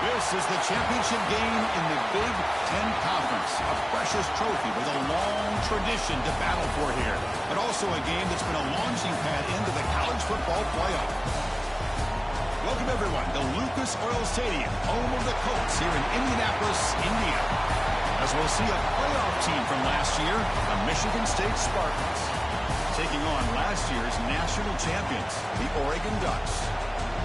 This is the championship game in the Big Ten Conference. A precious trophy with a long tradition to battle for here. But also a game that's been a launching pad into the college football playoff. Welcome, everyone, to Lucas Oil Stadium, home of the Colts here in Indianapolis, Indiana. As we'll see a playoff team from last year, the Michigan State Spartans, taking on last year's national champions, the Oregon Ducks.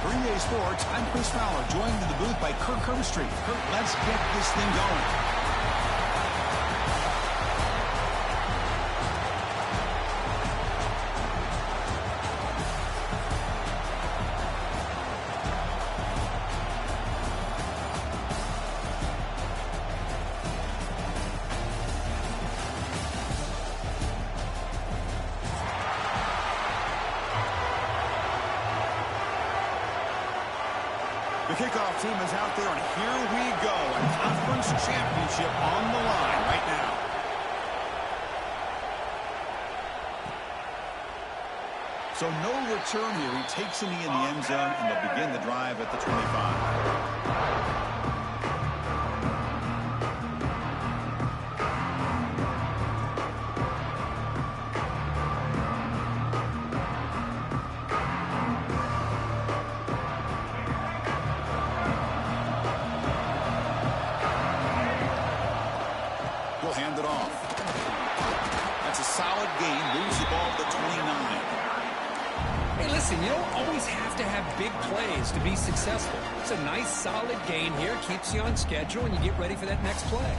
For EA Sports, I'm Chris Fowler, joined in the booth by Kirk Herbstreit. Kirk, let's get this thing going. The kickoff team is out there, and here we go. A conference championship on the line right now. So no return here. He takes a knee in the end zone, and they'll begin the drive at the 25. Hand it off. That's a solid gain. Moves the ball to the 29. Hey, listen, you don't always have to have big plays to be successful. It's a nice, solid gain here. Keeps you on schedule, and you get ready for that next play.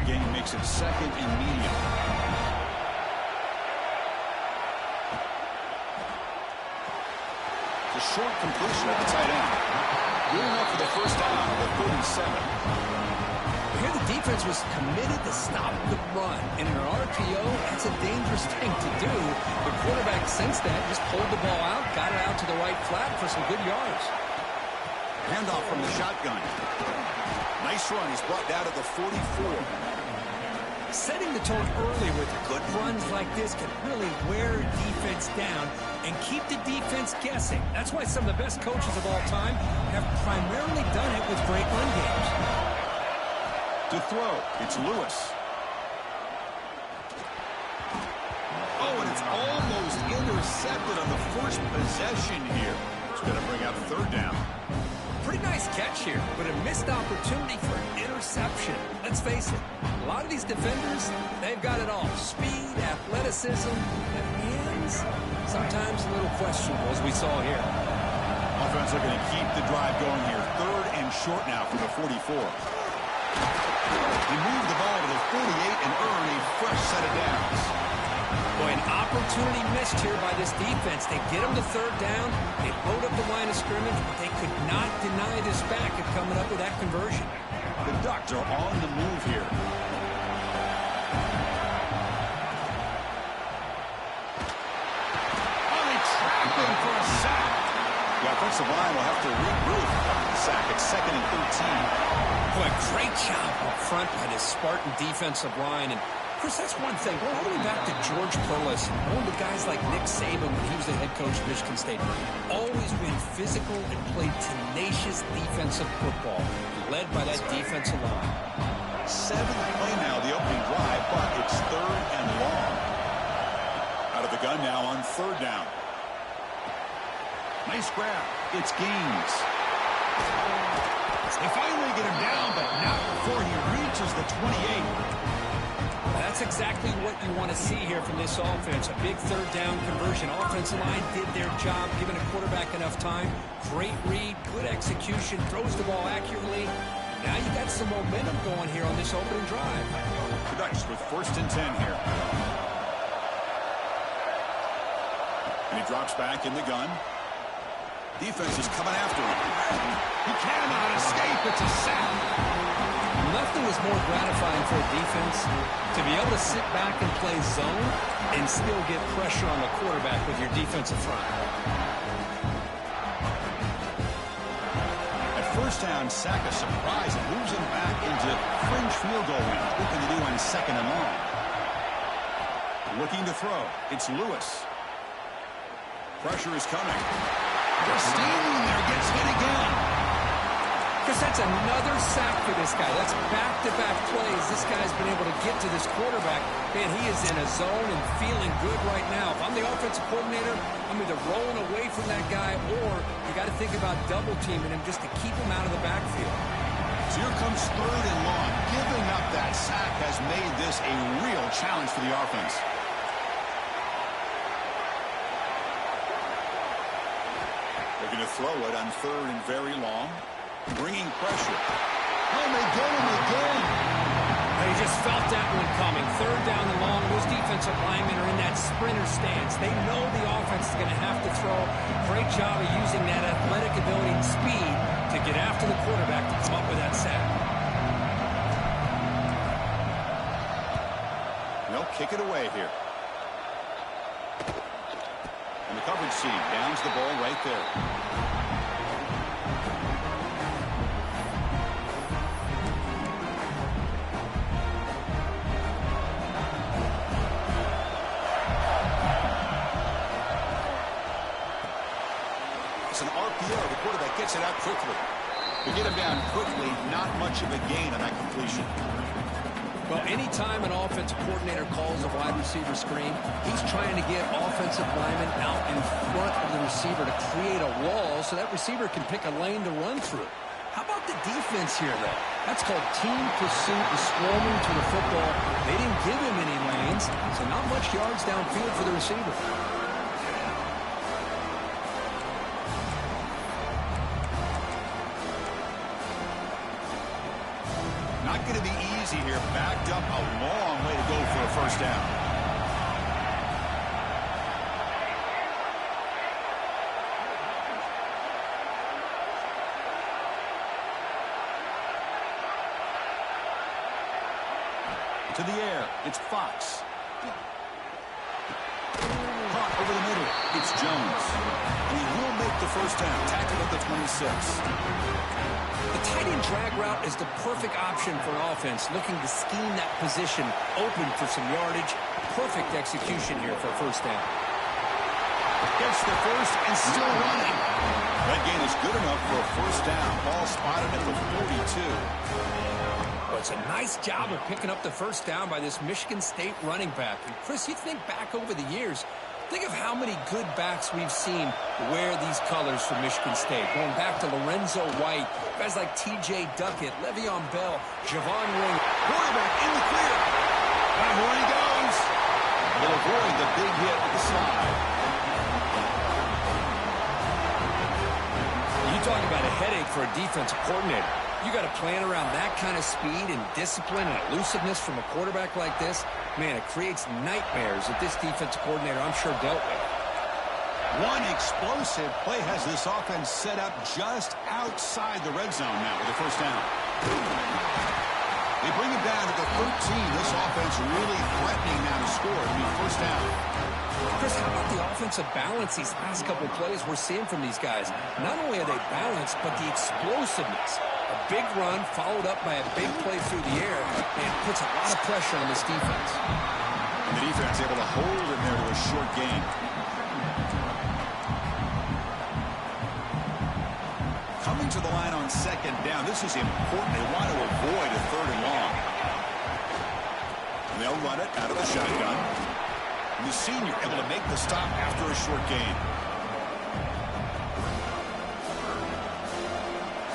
Again, makes it second and medium. The short completion at the tight end. Good enough for the first down at the 37. Here the defense was committed to stop the run. In an RPO, that's a dangerous thing to do. The quarterback sensed that, just pulled the ball out, got it out to the right flat for some good yards. Handoff from the shotgun. Nice run. He's brought down to the 44. Setting the tone early with good runs like this can really wear defense down and keep the defense guessing. That's why some of the best coaches of all time have primarily done it with great run games. To throw, it's Lewis. Oh, and it's almost intercepted on the first possession here. It's going to bring out third down. Pretty nice catch here, but a missed opportunity for an interception. Let's face it, a lot of these defenders, they've got it all. Speed, athleticism, and hands, sometimes a little questionable, as we saw here. Offense looking to keep the drive going here. Third and short now from the 44. He moved the ball to the 48 and earned a fresh set of downs. Boy, an opportunity missed here by this defense. They get him to third down. They load up the line of scrimmage, but they could not deny this back of coming up with that conversion. The Ducks are on the move here. Oh, they trapped him for a sack. The offensive line will have to regroup after the sack. It's second and 13. Boy, great job up front by this Spartan defensive line. And, Chris, that's one thing. Going all the way back to George Perlis, one of the guys like Nick Saban when he was the head coach of Michigan State, always been physical and played tenacious defensive football, led by that defensive line. Seventh play now, the opening drive, but it's third and long. Out of the gun now on third down. Nice grab. It's Gaines. They finally get him down, but not before he reaches the 28. That's exactly what you want to see here from this offense. A big third down conversion. Offensive line did their job, giving a quarterback enough time. Great read, good execution, throws the ball accurately. Now you got some momentum going here on this opening drive. The Ducks with first and 10 here. And he drops back in the gun. Defense is coming after him. He cannot escape. It's a sack. Nothing is more gratifying for a defense to be able to sit back and play zone and still get pressure on the quarterback with your defensive front. At first down, sack a surprise and moves him back into fringe field goal range. Looking to do on second and long. Looking to throw. It's Lewis. Pressure is coming. Just standing there, gets hit again. Because That's another sack for this guy. That's back-to-back plays. This guy's been able to get to this quarterback. Man, he is in a zone and feeling good right now. If I'm the offensive coordinator, I'm either rolling away from that guy or you got to think about double-teaming him just to keep him out of the backfield. So here comes 3rd and long. Giving up that sack has made this a real challenge for the offense. They're going to throw it on 3rd and very long. Bringing pressure. Oh, they get him again. They just felt that one coming. 3rd down and long. Those defensive linemen are in that sprinter stance. They know the offense is going to have to throw. Great job of using that athletic ability and speed to get after the quarterback to come up with that sack. They'll kick it away here. And the coverage team downs the ball right there. It's an RPO. The quarterback gets it out quickly. To get him down quickly, not much of a gain on that completion. Well, anytime an offensive coordinator calls a wide receiver screen, he's trying to get offensive linemen out in front of the receiver to create a wall so that receiver can pick a lane to run through. How about the defense here, though? That's called team pursuit and swarming to the football. They didn't give him any lanes, so not much yards downfield for the receiver. Not going to be easy here. Backed up a long way to go for a first down. To the air, it's Fox. Caught over the middle, it's Jones. And he will make the first down. Tackled at the 26. The tight end drag route is the perfect option for an offense looking to scheme that position open for some yardage. Perfect execution here for a first down. Gets the first and still running. That gain is good enough for a first down. Ball spotted at the 42. Well, it's a nice job of picking up the first down by this Michigan State running back. And Chris, you think back over the years, think of how many good backs we've seen wear these colors for Michigan State. Going back to Lorenzo White, guys like T.J. Duckett, Le'Veon Bell, Javon Ring. Quarterback in the clear. And here he goes. They'll avoid the big hit with the slide. You talk about a headache for a defensive coordinator. You got to plan around that kind of speed and discipline and elusiveness from a quarterback like this. Man, it creates nightmares that this defensive coordinator, I'm sure, dealt with. One explosive play has this offense set up just outside the red zone now with the first down. They bring it down to the 13. This offense really threatening now to score. It'll be first down. Chris, how about the offensive balance these last couple of plays we're seeing from these guys? Not only are they balanced, but the explosiveness. A big run followed up by a big play through the air, and puts a lot of pressure on this defense. And the defense able to hold him there to a short gain. Coming to the line on second down, this is important. They want to avoid a 3rd and long. And they'll run it out of the shotgun. And the senior able to make the stop after a short gain.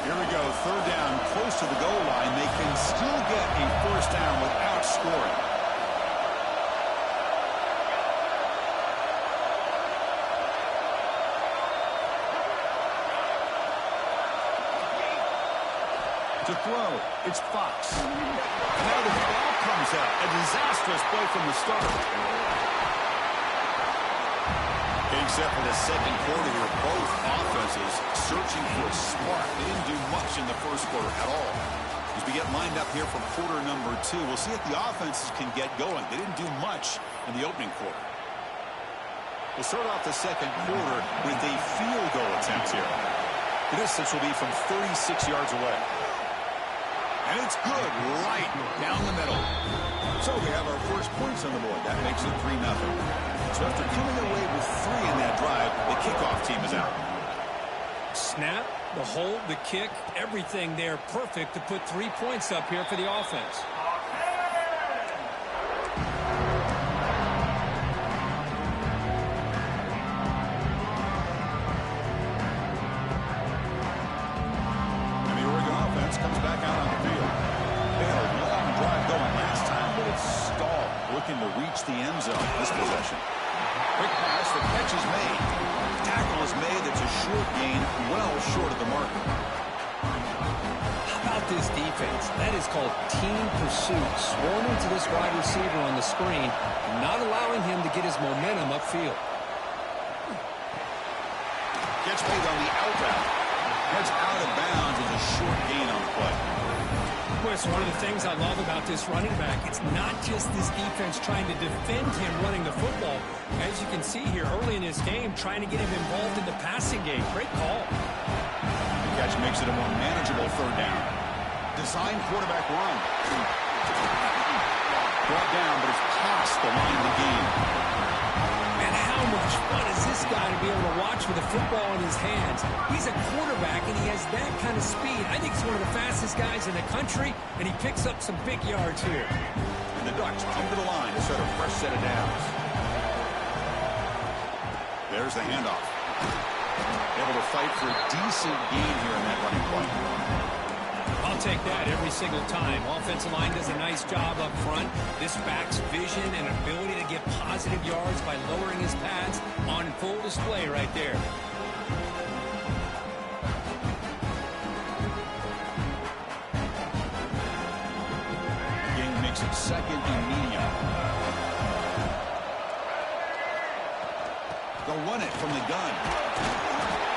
Here we go, 3rd down, close to the goal line. They can still get a first down without scoring. To throw, it's Fox. And now the ball comes out. A disastrous play from the start. Getting set for the second quarter here, both offenses searching for a spark. They didn't do much in the first quarter at all. As we get lined up here for quarter number 2, we'll see if the offenses can get going. They didn't do much in the opening quarter. We'll start off the second quarter with a field goal attempt here. The distance will be from 36 yards away. And it's good right down the middle. So we have our first points on the board. That makes it 3-0. So after coming away with 3 in that drive, the kickoff team is out. Snap, The hold, the kick, everything there perfect to put 3 points up here for the offense. And the Oregon offense comes back out on the field. They had a long drive going last time, but it's stalled, looking to reach the end zone this possession. Quick pass, the catch is made. Tackle is made, that's a short gain, well short of the marker. How about this defense? That is called team pursuit. Swarming to this wide receiver on the screen, not allowing him to get his momentum upfield. Gets made on the out route. Heads out of bounds with a short gain on the play. One of the things I love about this running back, it's not just this defense trying to defend him running the football. As you can see here early in this game, trying to get him involved in the passing game. Great call. The catch makes it a more manageable third down. Design quarterback run. Brought down, but it's past the line of the game. And how much fun is this guy to be able to watch with a football in his hands? He's a quarterback, and he has that kind of speed. I think he's one of the fastest guys in the country, and he picks up some big yards here. And the Ducks come to the line to start a fresh set of downs. There's the handoff. Able to fight for a decent gain here in that running play. I'll take that every single time. Offensive line does a nice job up front. This back's vision and ability to get positive yards by lowering his pads on full display right there. Game makes it second and medium. They'll run it from the gun.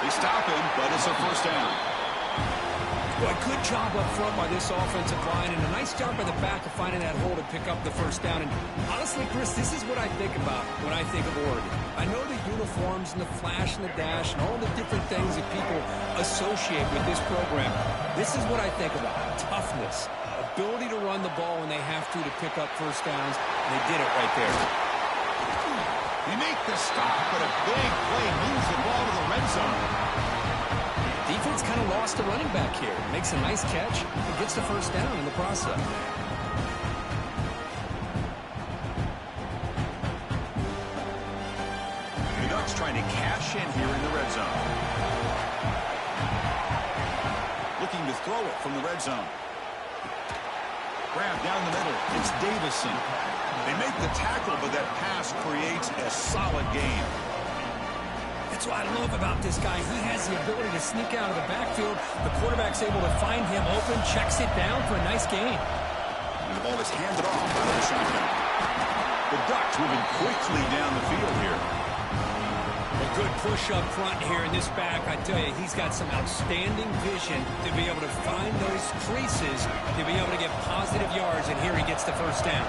They stop him, but it's a first down. Well, a good job up front by this offensive line, and a nice job by the back of finding that hole to pick up the first down. And honestly, Chris, this is what I think about when I think of Oregon. I know the uniforms and the flash and the dash and all the different things that people associate with this program. This is what I think about. Toughness, ability to run the ball when they have to pick up first downs, and they did it right there. They make the stop, but a big play moves the ball to the red zone. Defense kind of lost the running back here. Makes a nice catch and gets the first down in the process. The Ducks trying to cash in here in the red zone. Looking to throw it from the red zone. Grab down the middle. It's Davison. They make the tackle, but that pass creates a solid gain. That's what I love about this guy. He has the ability to sneak out of the backfield. The quarterback's able to find him open, checks it down for a nice gain. And the ball is handed off out of the shotgun. The Ducks moving quickly down the field here. A good push up front here in this back. I tell you, he's got some outstanding vision to be able to find those creases, to be able to get positive yards, and here he gets the first down.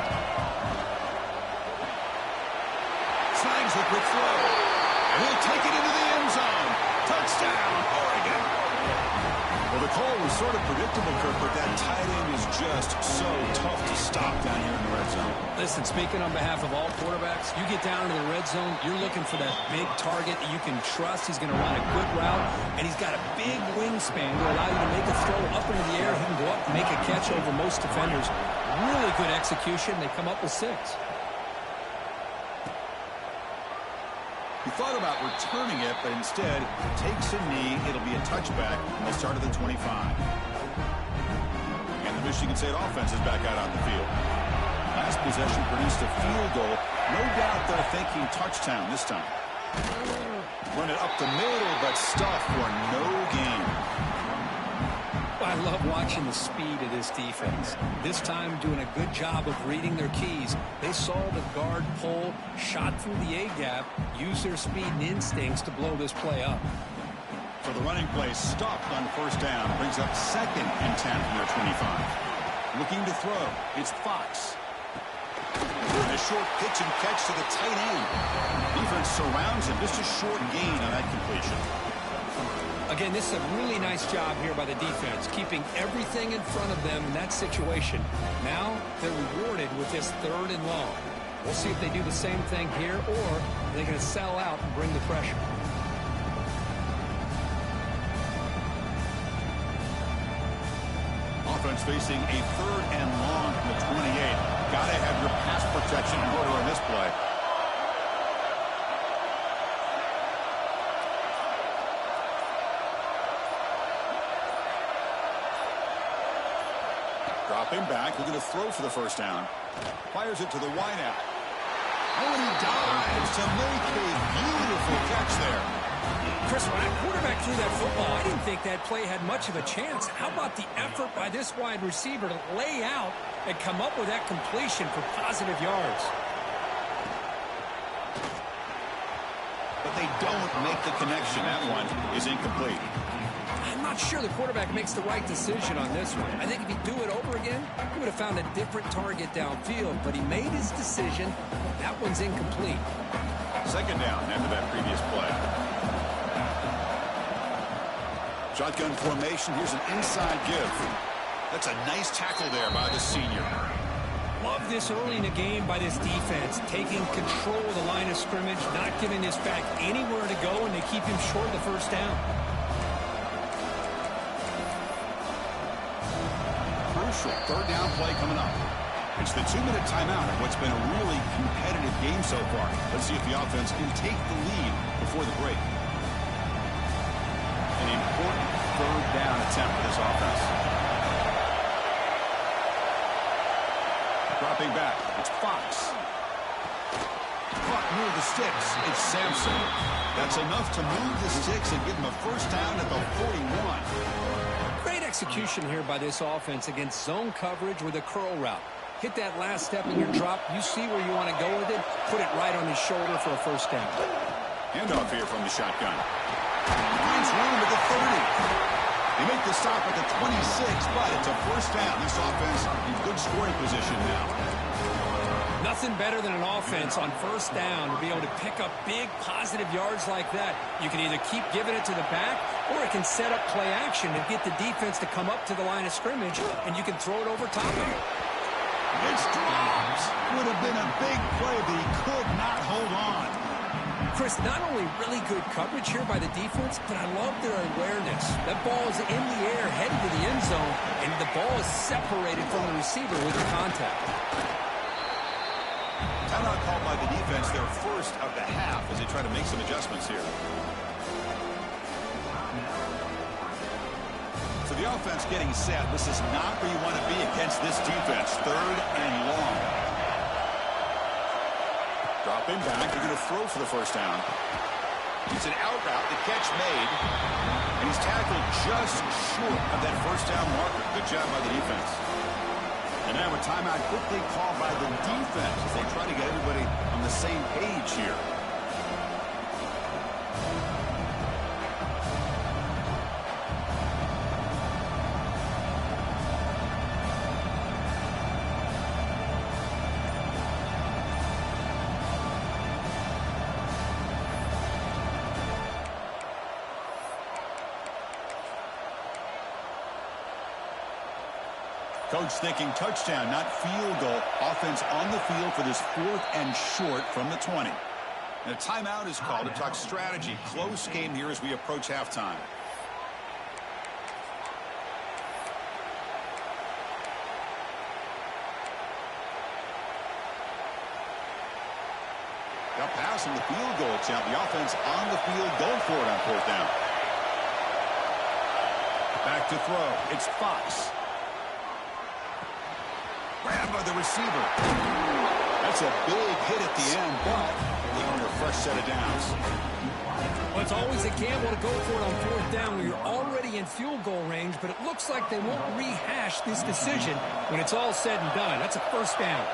Signs the quick throw. And he'll take it into the end zone. Touchdown, Oregon. Well, the call was sort of predictable, Kirk, but that tight end is just so tough to stop down here in the red zone. Listen, speaking on behalf of all quarterbacks, you get down into the red zone, you're looking for that big target that you can trust. He's going to run a good route, and he's got a big wingspan to allow you to make a throw up into the air. He can go up and make a catch over most defenders. Really good execution. They come up with 6. He thought about returning it, but instead takes a knee. It'll be a touchback from the start of the 25. And the Michigan State offense is back out on the field. Last possession produced a field goal. No doubt they're thinking touchdown this time. Run it up the middle, but stuff for no gain. I love watching the speed of this defense. This time doing a good job of reading their keys. They saw the guard pull, shot through the A-gap, used their speed and instincts to blow this play up. So the running play stopped on first down. Brings up 2nd and 10 from their 25. Looking to throw. It's Fox. And a short pitch and catch to the tight end. Defense surrounds him. Just a short gain on that completion. Again, this is a really nice job here by the defense, keeping everything in front of them in that situation. Now they're rewarded with this 3rd and long. We'll see if they do the same thing here, or they're going to sell out and bring the pressure. offense facing a 3rd and long from the 28. Got to have your pass protection in order on this play. Dropping back, looking to throw for the first down. Fires it to the wideout. Oh, and he dives to make a beautiful catch there. Chris, when that quarterback threw that football, I didn't think that play had much of a chance. How about the effort by this wide receiver to lay out and come up with that completion for positive yards? But they don't make the connection. That one is incomplete. I'm not sure the quarterback makes the right decision on this one. I think if he'd do it over again, he would have found a different target downfield. But he made his decision. That one's incomplete. Second down after that previous play. Shotgun formation. Here's an inside give. That's a nice tackle there by the senior. Love this early in the game by this defense. Taking control of the line of scrimmage, not giving this back anywhere to go, and they keep him short of the first down. Crucial 3rd down play coming up. It's the 2-minute timeout of what's been a really competitive game so far. Let's see if the offense can take the lead before the break. An important 3rd down attempt for this offense. Dropping back, it's Fox. Caught near the sticks, it's Sampson. That's enough to move the sticks and give him a first down at the 41. Great execution here by this offense against zone coverage with a curl route. Hit that last step in your drop. You see where you want to go with it. Put it right on his shoulder for a first down. Handoff here from the shotgun. Finds room at the 30. They make the stop at the 26, but it's a first down. This offense in good scoring position now. Nothing better than an offense on first down to be able to pick up big positive yards like that. You can either keep giving it to the back, or it can set up play action and get the defense to come up to the line of scrimmage, and you can throw it over top of it. It's dropped. Would have been a big play, but he could not hold on. Chris, not only really good coverage here by the defense, but I love their awareness. That ball is in the air, headed to the end zone, and the ball is separated from the receiver with the contact. Timeout called by the defense, their first of the half, as they try to make some adjustments here. So the offense getting set. This is not where you want to be against this defense. 3rd and long. Dropping back. They're going to throw for the first down. It's an out route. The catch made. And he's tackled just short of that first down marker. Good job by the defense. And now a timeout quickly called by the defense as they try to get everybody on the same page here. Coach thinking touchdown, not field goal. Offense on the field for this 4th and short from the 20. And a timeout is called to talk strategy. Close game here as we approach halftime. Got pass on the field goal attempt. The offense on the field going for it on 4th down. Back to throw. It's Fox. Grab by the receiver. That's a big hit at the end, but they earn a fresh set of downs. Well, it's always a gamble to go for it on 4th down when you're already in field goal range, but it looks like they won't rehash this decision when it's all said and done. That's a first down.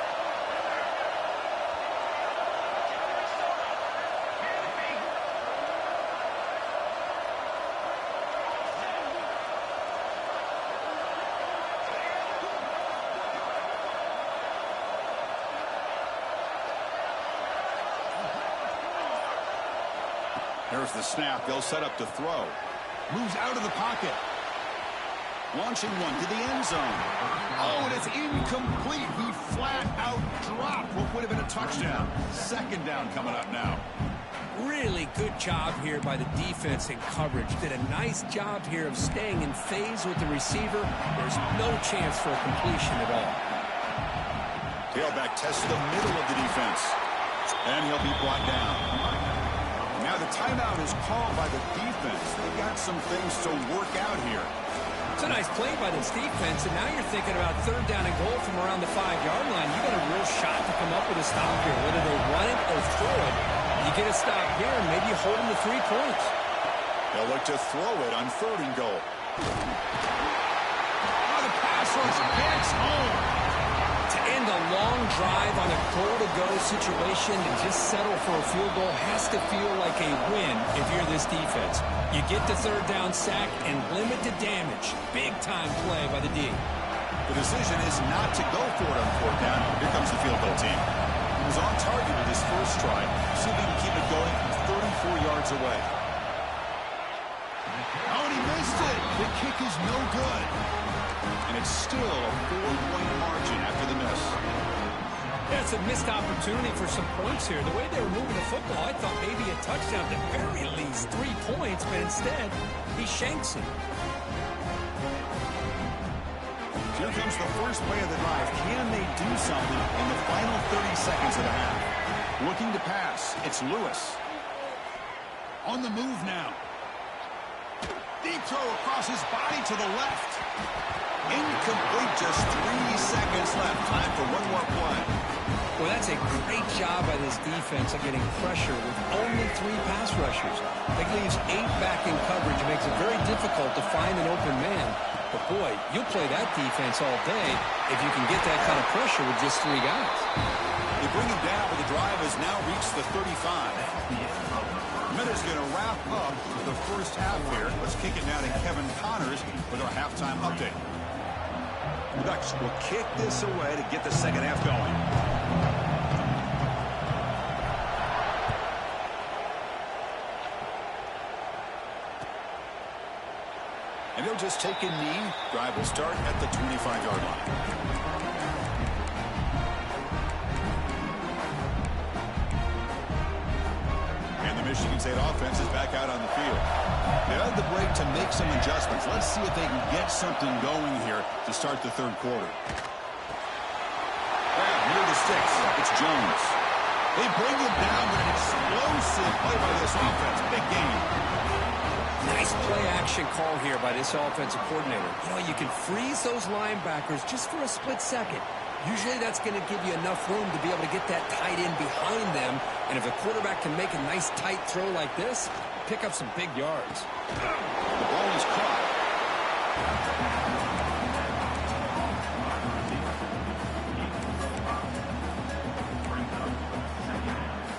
There's the snap. They'll set up to throw. Moves out of the pocket. Launching one to the end zone. Oh, and it's incomplete. He flat out dropped what would have been a touchdown. Second down coming up now. Really good job here by the defense in coverage. Did a nice job here of staying in phase with the receiver. There's no chance for a completion at all. Tailback tests the middle of the defense. And he'll be brought down. Now the timeout is called by the defense. They've got some things to work out here. It's a nice play by this defense, and now you're thinking about third down and goal from around the 5-yard line. You got a real shot to come up with a stop here, whether they run it or throw it. You get a stop here, and maybe you hold them to 3 points. They'll look to throw it on 3rd and goal. Oh, the pass rush gets home. To end a long drive on a goal-to-go situation and just settle for a field goal has to feel like a win if you're this defense. You get the 3rd down sack and limit the damage. Big-time play by the D. The decision is not to go for it on 4th down. Here comes the field goal team. He was on target with his first try. See if he can keep it going from 34 yards away. Oh, and he missed it. The kick is no good. And it's still a 4-point margin after the miss. Yeah, it's a missed opportunity for some points here. The way they were moving the football, I thought maybe a touchdown, at the very least 3 points, but instead, he shanks it. Here comes the first play of the drive. Can they do something in the final 30 seconds of the half? Looking to pass. It's Lewis. On the move now. Deep throw across his body to the left. Incomplete, just 3 seconds left. Time for one more play. Well, that's a great job by this defense of getting pressure with only 3 pass rushers. That leaves 8 back in coverage. It makes it very difficult to find an open man. But, boy, you'll play that defense all day if you can get that kind of pressure with just 3 guys. They bring him down, but the drive has now reached the 35. Minutes going to wrap up the first half here. Let's kick it now to Kevin Connors with our halftime update. The Ducks will kick this away to get the second half going. And he'll just take a knee. Drive will start at the 25-yard line. And the Michigan State offense is back out on the field. They had the break to make some adjustments. Let's see if they can get something going here to start the 3rd quarter. Near the sticks, it's Jones. They bring him down with an explosive play by this offense. Big game. Nice play-action call here by this offensive coordinator. You know, you can freeze those linebackers just for a split second. Usually that's going to give you enough room to be able to get that tight end behind them. And if a quarterback can make a nice tight throw like this, pick up some big yards. The ball is caught.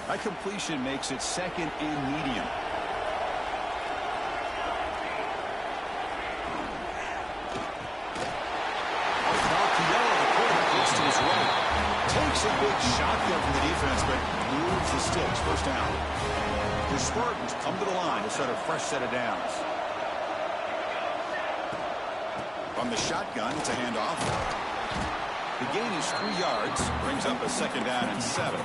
That completion makes it 2nd and medium. Takes a big shot there from the defense, but moves the sticks. First down. The Spartans come to the line to set a fresh set of downs. From the shotgun, it's a handoff. The gain is 3 yards. Brings up a 2nd down and 7.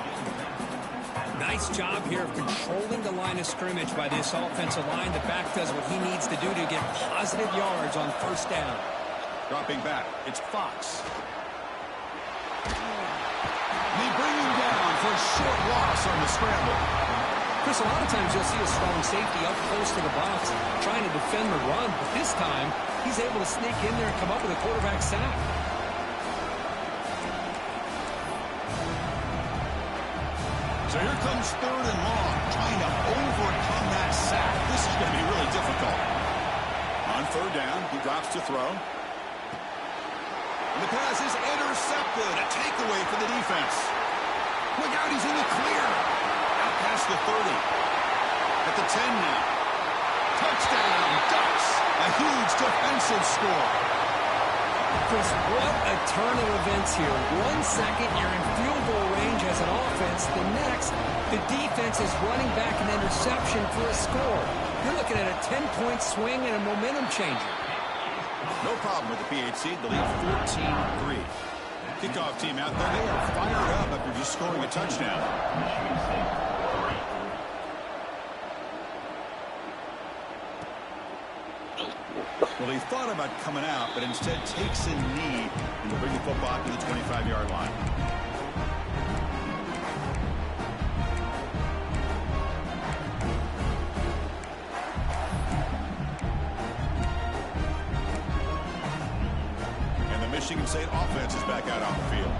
Nice job here of controlling the line of scrimmage by this offensive line. The back does what he needs to do to get positive yards on 1st down. Dropping back, it's Fox. They bring him down for a short loss on the scramble. Chris, a lot of times you'll see a strong safety up close to the box trying to defend the run, but this time he's able to sneak in there and come up with a quarterback sack. So here comes 3rd and long, trying to overcome that sack. This is going to be really difficult. On 3rd down, he drops to throw. And the pass is intercepted. A takeaway for the defense. Look out, he's in the clear. Out past the 30. At the 10 now. Touchdown, Ducks. A huge defensive score. Chris, what a turn of events here. 1 second, you're in field goal range as an offense. The next, the defense is running back an interception for a score. You're looking at a 10-point swing and a momentum changer. No problem with the PHC. The lead 14-3. Kickoff team out there. They are fired up after just scoring a touchdown. Well, he thought about coming out, but instead takes a knee and will bring the football to the 25-yard line. And the Michigan State offense is back out on the field.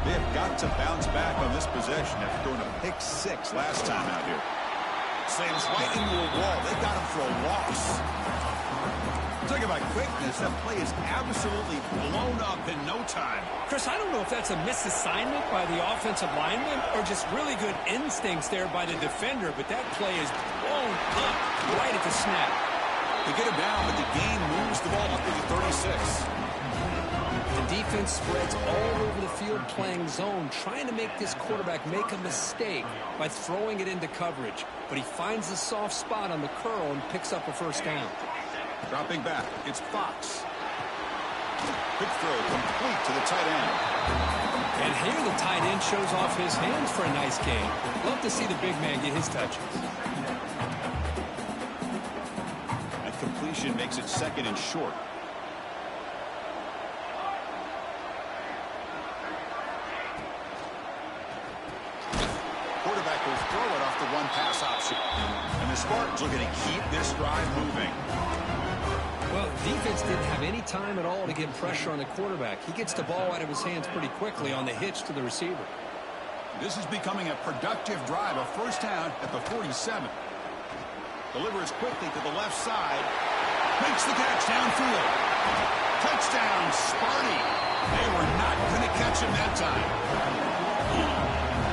They have got to bounce back on this possession after throwing a pick 6 last time out here. Slams right into a wall. They got him for a loss. Talking about quickness, that play is absolutely blown up in no time. Chris, I don't know if that's a misassignment by the offensive lineman or just really good instincts there by the defender, but that play is blown up right at the snap. They get him down, but the gain moves the ball up to the 36. The defense spreads all over the field playing zone, trying to make this quarterback make a mistake by throwing it into coverage. But he finds a soft spot on the curl and picks up a first down. Dropping back, it's Fox. Quick throw complete to the tight end. And here the tight end shows off his hands for a nice gain. Love to see the big man get his touches. That completion makes it second and short. Quarterback will throw it off the one pass option. And the Spartans are going to keep this drive moving. Well, defense didn't have any time at all to get pressure on the quarterback. He gets the ball out of his hands pretty quickly on the hitch to the receiver. This is becoming a productive drive, a first down at the 47. Delivers quickly to the left side. Makes the catch downfield. Touchdown, Sparty. They were not going to catch him that time.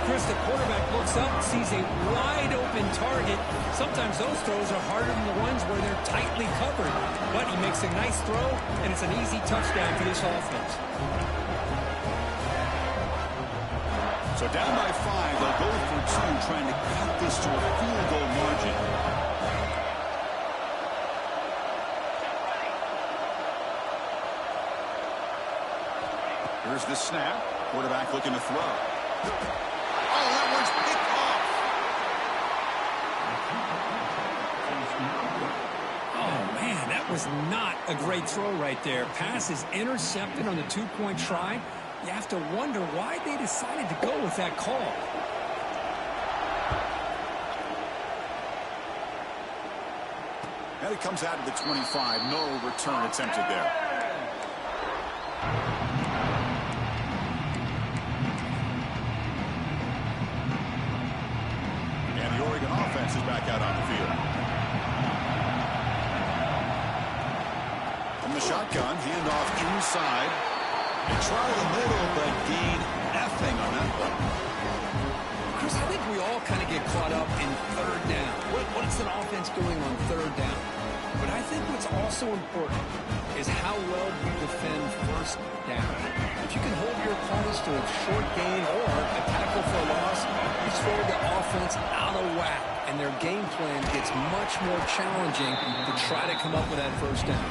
Chris, the quarterback looks up, sees a wide-open target. Sometimes those throws are harder than the ones where they're tightly covered. But he makes a nice throw, and it's an easy touchdown for this offense. So down by 5, they'll go for 2, trying to cut this to a field goal margin. Here's the snap. Quarterback looking to throw. Was not a great throw right there. Pass is intercepted on the two-point try. You have to wonder why they decided to go with that call. And it comes out of the 25. No return attempted there. And the Oregon offense is back out on the field. The shotgun, handoff inside. They try the middle, but gain nothing on that one. Chris, I think we all kind of get caught up in third down. What is an offense doing on third down? But I think what's also important is how well you defend first down. If you can hold your opponents to a short gain or a tackle for a loss, you throw the offense out of whack, and their game plan gets much more challenging to try to come up with that first down.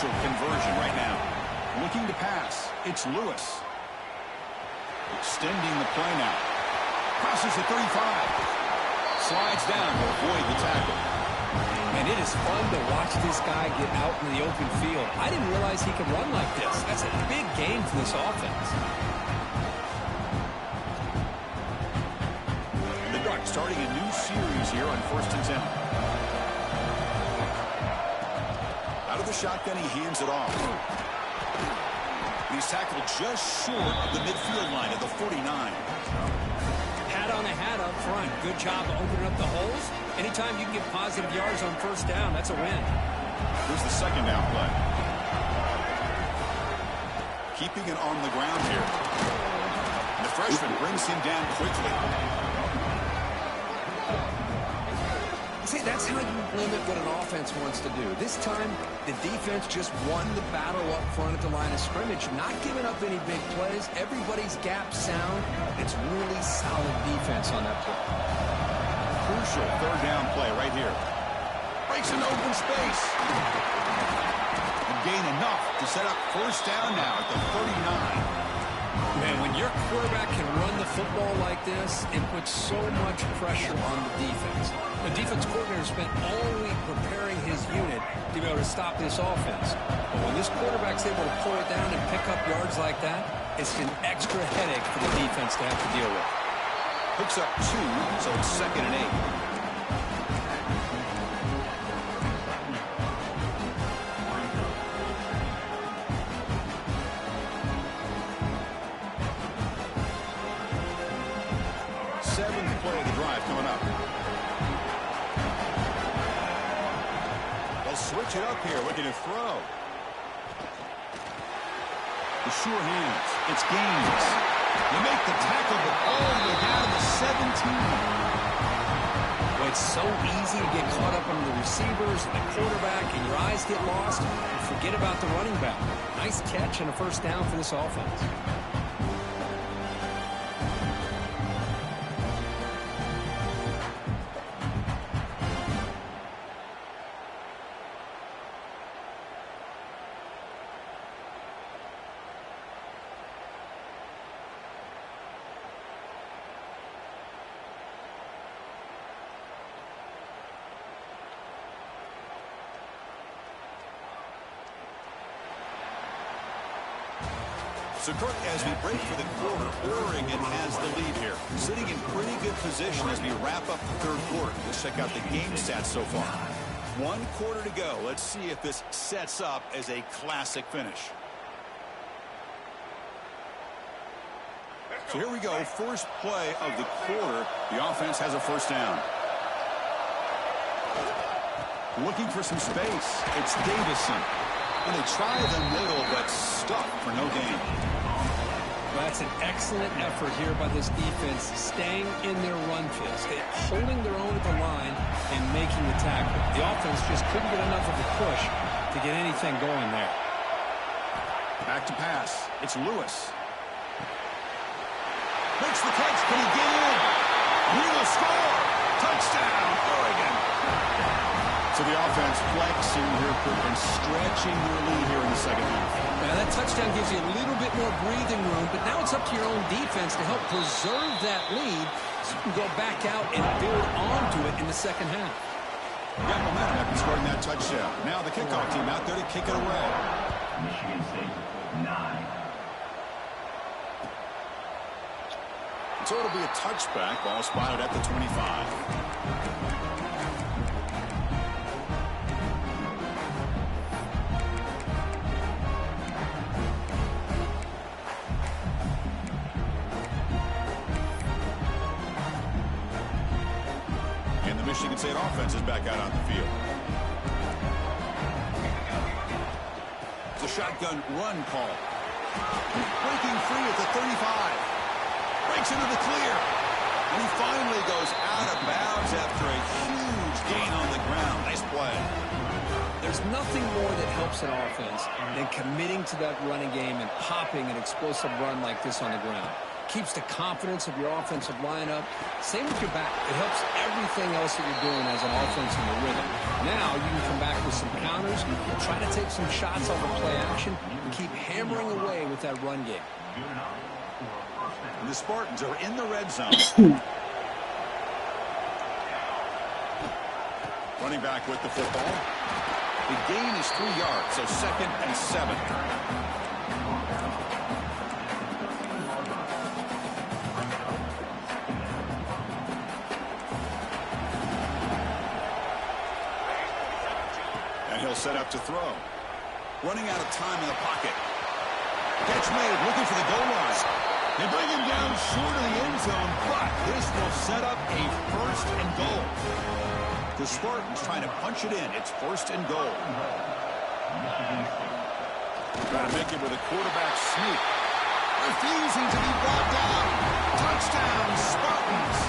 Conversion right now. Looking to pass. It's Lewis. Extending the play now. Crosses the 35. Slides down to avoid the tackle. And it is fun to watch this guy get out in the open field. I didn't realize he could run like this. That's a big game for this offense. The Ducks starting a new series here on 1st and 10. Out of the shotgun, he hands it off. He's tackled just short of the midfield line at the 49. Hat on a hat up front. Good job of opening up the holes. Anytime you can get positive yards on first down, that's a win. Here's the second down play. Keeping it on the ground here. And the freshman brings him down quickly. See, that's how you limit what an offense wants to do. This time, the defense just won the battle up front at the line of scrimmage, not giving up any big plays. Everybody's gap sound. It's really solid defense on that play. Crucial third down play right here. Breaks into open space. And gain enough to set up first down now at the 39. Man, when your quarterback can run the football like this, it puts so much pressure on the defense. The defense coordinator spent all week preparing his unit to be able to stop this offense. But when this quarterback's able to pull it down and pick up yards like that, it's an extra headache for the defense to have to deal with. Picks up 2, so it's 2nd and 8. Switch it up here, looking to throw. The sure hands. It's Gaines. They make the tackle, but all the way down to the 17. Well, it's so easy to get caught up on the receivers and the quarterback, and your eyes get lost. You forget about the running back. Nice catch and a first down for this offense. So, Kirk, as we break for the quarter, Oregon has the lead here. Sitting in pretty good position as we wrap up the third quarter. Let's check out the game stats so far. 1 quarter to go. Let's see if this sets up as a classic finish. So here we go. First play of the quarter. The offense has a first down. Looking for some space. It's Davison. And they try the middle, but stuck for no gain. That's an excellent effort here by this defense, staying in their run fist, holding their own at the line and making the tackle. The offense just couldn't get enough of a push to get anything going there. Back to pass. It's Lewis. Makes the catch. Can he get in? He will score. Touchdown, Oregon. So the offense flexing here and stretching their lead here in the second half. Now that touchdown gives you a little bit more breathing room, but now it's up to your own defense to help preserve that lead so you can go back out and build onto it in the second half. Got momentum after scoring that touchdown. Now the kickoff team out there to kick it away. Michigan State, 9. So it'll be a touchback. Ball spotted at the 25. Michigan State offense is back out on the field. It's a shotgun run call. Breaking free at the 35. Breaks into the clear. And he finally goes out of bounds after a huge gain on the ground. Nice play. There's nothing more that helps an offense than committing to that running game and popping an explosive run like this on the ground. Keeps the confidence of your offensive lineup. Same with your back. It helps everything else that you're doing as an offense in the rhythm. Now you can come back with some counters, try to take some shots off of play action, and keep hammering away with that run game. And the Spartans are in the red zone. Running back with the football. The gain is 3 yards, so 2nd and 7. Set up to throw. Running out of time in the pocket. Catch made, looking for the goal line. They bring him down short of the end zone, but this will set up a 1st and goal. The Spartans trying to punch it in. It's 1st and goal. Trying to make it with a quarterback sneak. Refusing to be brought down. Touchdown, Spartans.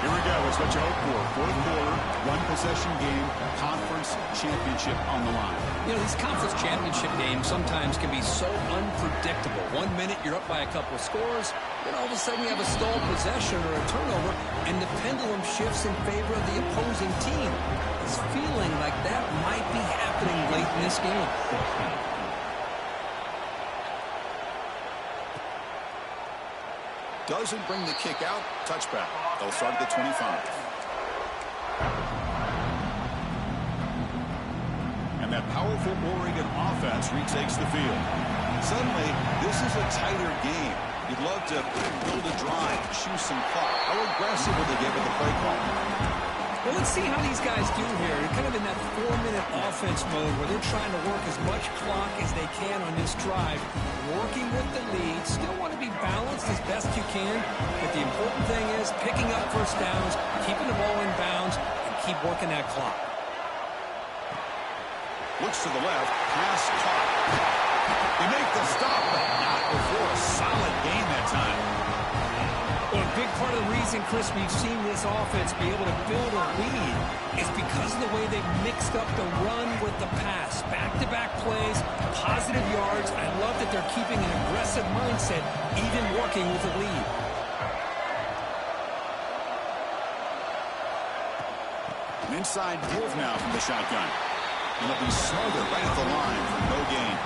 Here we go. It's what you hope for. Fourth quarter, one-possession game, conference championship on the line. You know, these conference championship games sometimes can be so unpredictable. 1 minute you're up by a couple of scores, then all of a sudden you have a stalled possession or a turnover, and the pendulum shifts in favor of the opposing team. It's feeling like that might be happening late in this game. Doesn't bring the kick out. Touchback. They'll start at the 25. And that powerful Oregon offense retakes the field. Suddenly, this is a tighter game. You'd love to build a drive, choose some clock. How aggressive will they get with the play call? Well, let's see how these guys do here. They're kind of in that 4-minute offense mode where they're trying to work as much clock as they can on this drive, working with the lead. Still want to be balanced as best you can, but the important thing is picking up first downs, keeping the ball in bounds, and keep working that clock. Looks to the left, pass caught. They make the stop, but not before a solid gain that time. Well, a big part of the reason, Chris, we've seen this offense be able to build a lead is because of the way they've mixed up the run with the pass. Back-to-back plays, positive yards. I love that they're keeping an aggressive mindset, even working with the lead. An inside give now from the shotgun. And they'll be smothered right at the line for no gain.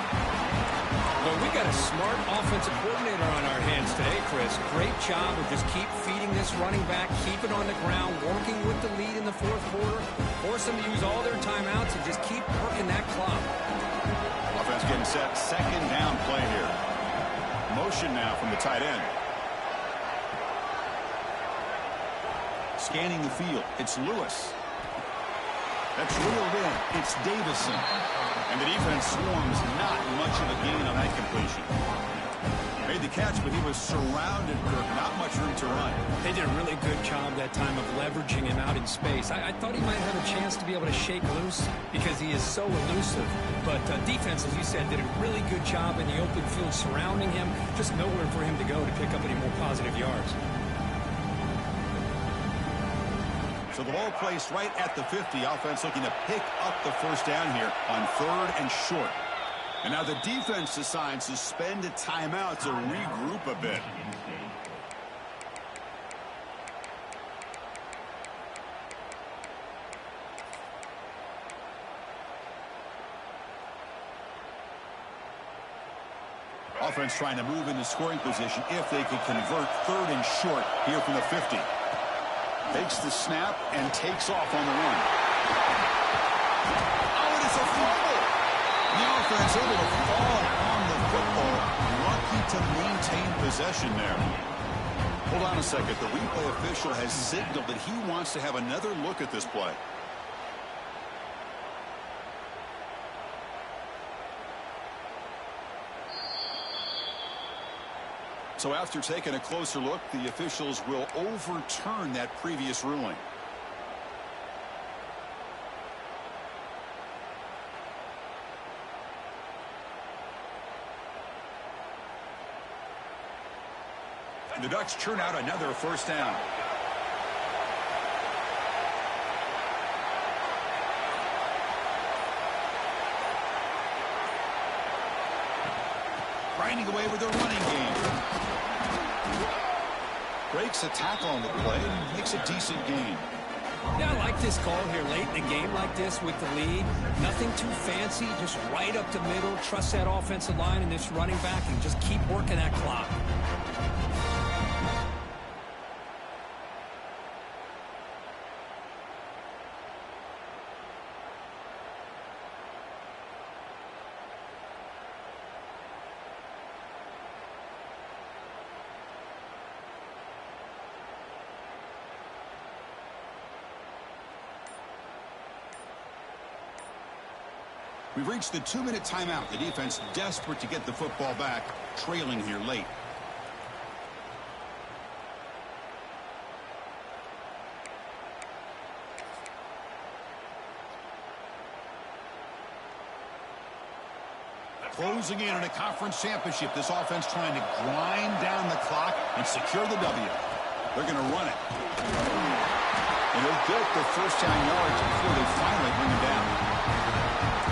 Well, we got a smart offensive coordinator on our hands today, Chris. Great job of just keep feeding this running back, keep it on the ground, working with the lead in the fourth quarter, force them to use all their timeouts, and just keep working that clock. Offense getting set. Second down play here. Motion now from the tight end. Scanning the field. It's Lewis. That's reeled in. It's Davison. And the defense swarms not much of a gain on that completion. Made the catch, but he was surrounded, Kirk. Not much room to run. They did a really good job that time of leveraging him out in space. I thought he might have a chance to be able to shake loose because he is so elusive. But defense, as you said, did a really good job in the open field surrounding him. Just nowhere for him to go to pick up any more positive yards. So the ball placed right at the 50. Offense looking to pick up the first down here on 3rd and short. And now the defense decides to spend a timeout to regroup a bit. Offense trying to move into scoring position if they can convert 3rd and short here from the 50. Takes the snap and takes off on the run. Oh, it is a fumble. The offense able to fall on the football. Lucky to maintain possession there. Hold on a second. The replay official has signaled that he wants to have another look at this play. So after taking a closer look, the officials will overturn that previous ruling. And the Ducks churn out another first down. Grinding away with their running game. Breaks a tackle on the play and makes a decent gain. Yeah, I like this call here late in the game like this with the lead. Nothing too fancy, just right up the middle. Trust that offensive line and this running back and just keep working that clock. We've reached the 2-minute timeout. The defense desperate to get the football back, trailing here late. Closing in on a conference championship. This offense trying to grind down the clock and secure the W. They're going to run it. And he'll get the first down yards before they finally bring him down.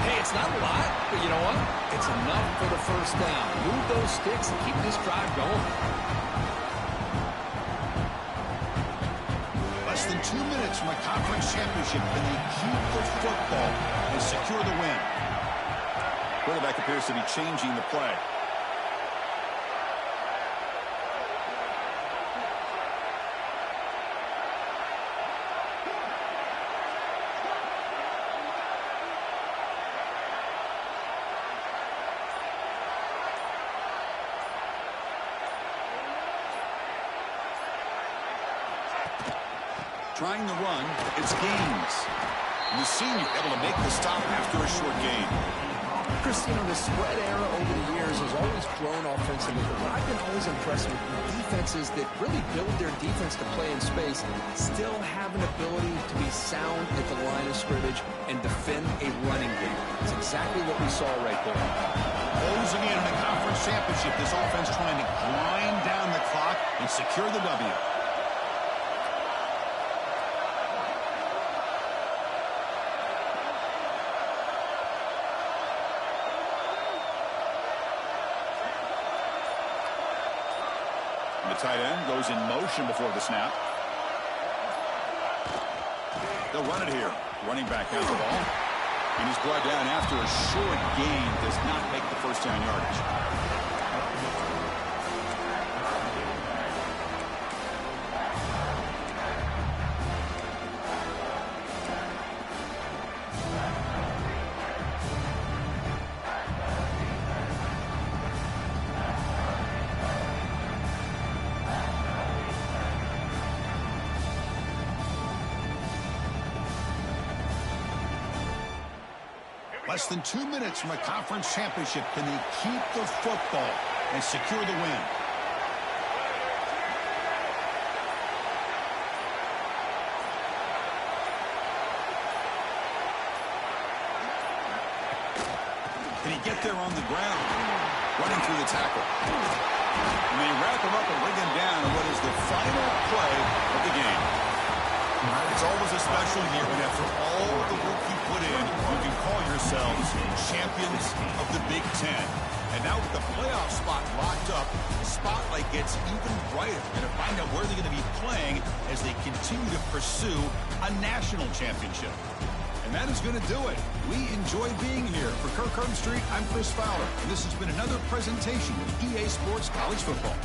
Hey, it's not a lot, but you know what? It's enough for the first down. Move those sticks and keep this drive going. Less than 2 minutes from a conference championship, and they keep the football and secure the win. Quarterback appears to be changing the play. Trying the run, it's Gaines. And the senior able to make the stop after a short gain. Chris, you know, the spread era over the years has always grown offensively, but I've been always impressed with defenses that really build their defense to play in space, still have an ability to be sound at the line of scrimmage and defend a running game. It's exactly what we saw right there. Closing in on the conference championship, this offense trying to grind down the clock and secure the W. The tight end goes in motion before the snap. They'll run it here. Running back has the ball. And he's brought down after a short gain. Does not make the first down yardage. Less than 2 minutes from a conference championship. Can they keep the football and secure the win? Can he get there on the ground? Running through the tackle. And they wrap him up and bring him down in what is the final play of the game. It's always a special year when after all the work you put in, you can call yourselves champions of the Big Ten. And now with the playoff spot locked up, the spotlight gets even brighter. Going to find out where they're going to be playing as they continue to pursue a national championship. And that is going to do it. We enjoy being here. For Kirk Street, I'm Chris Fowler. And this has been another presentation of EA Sports College Football.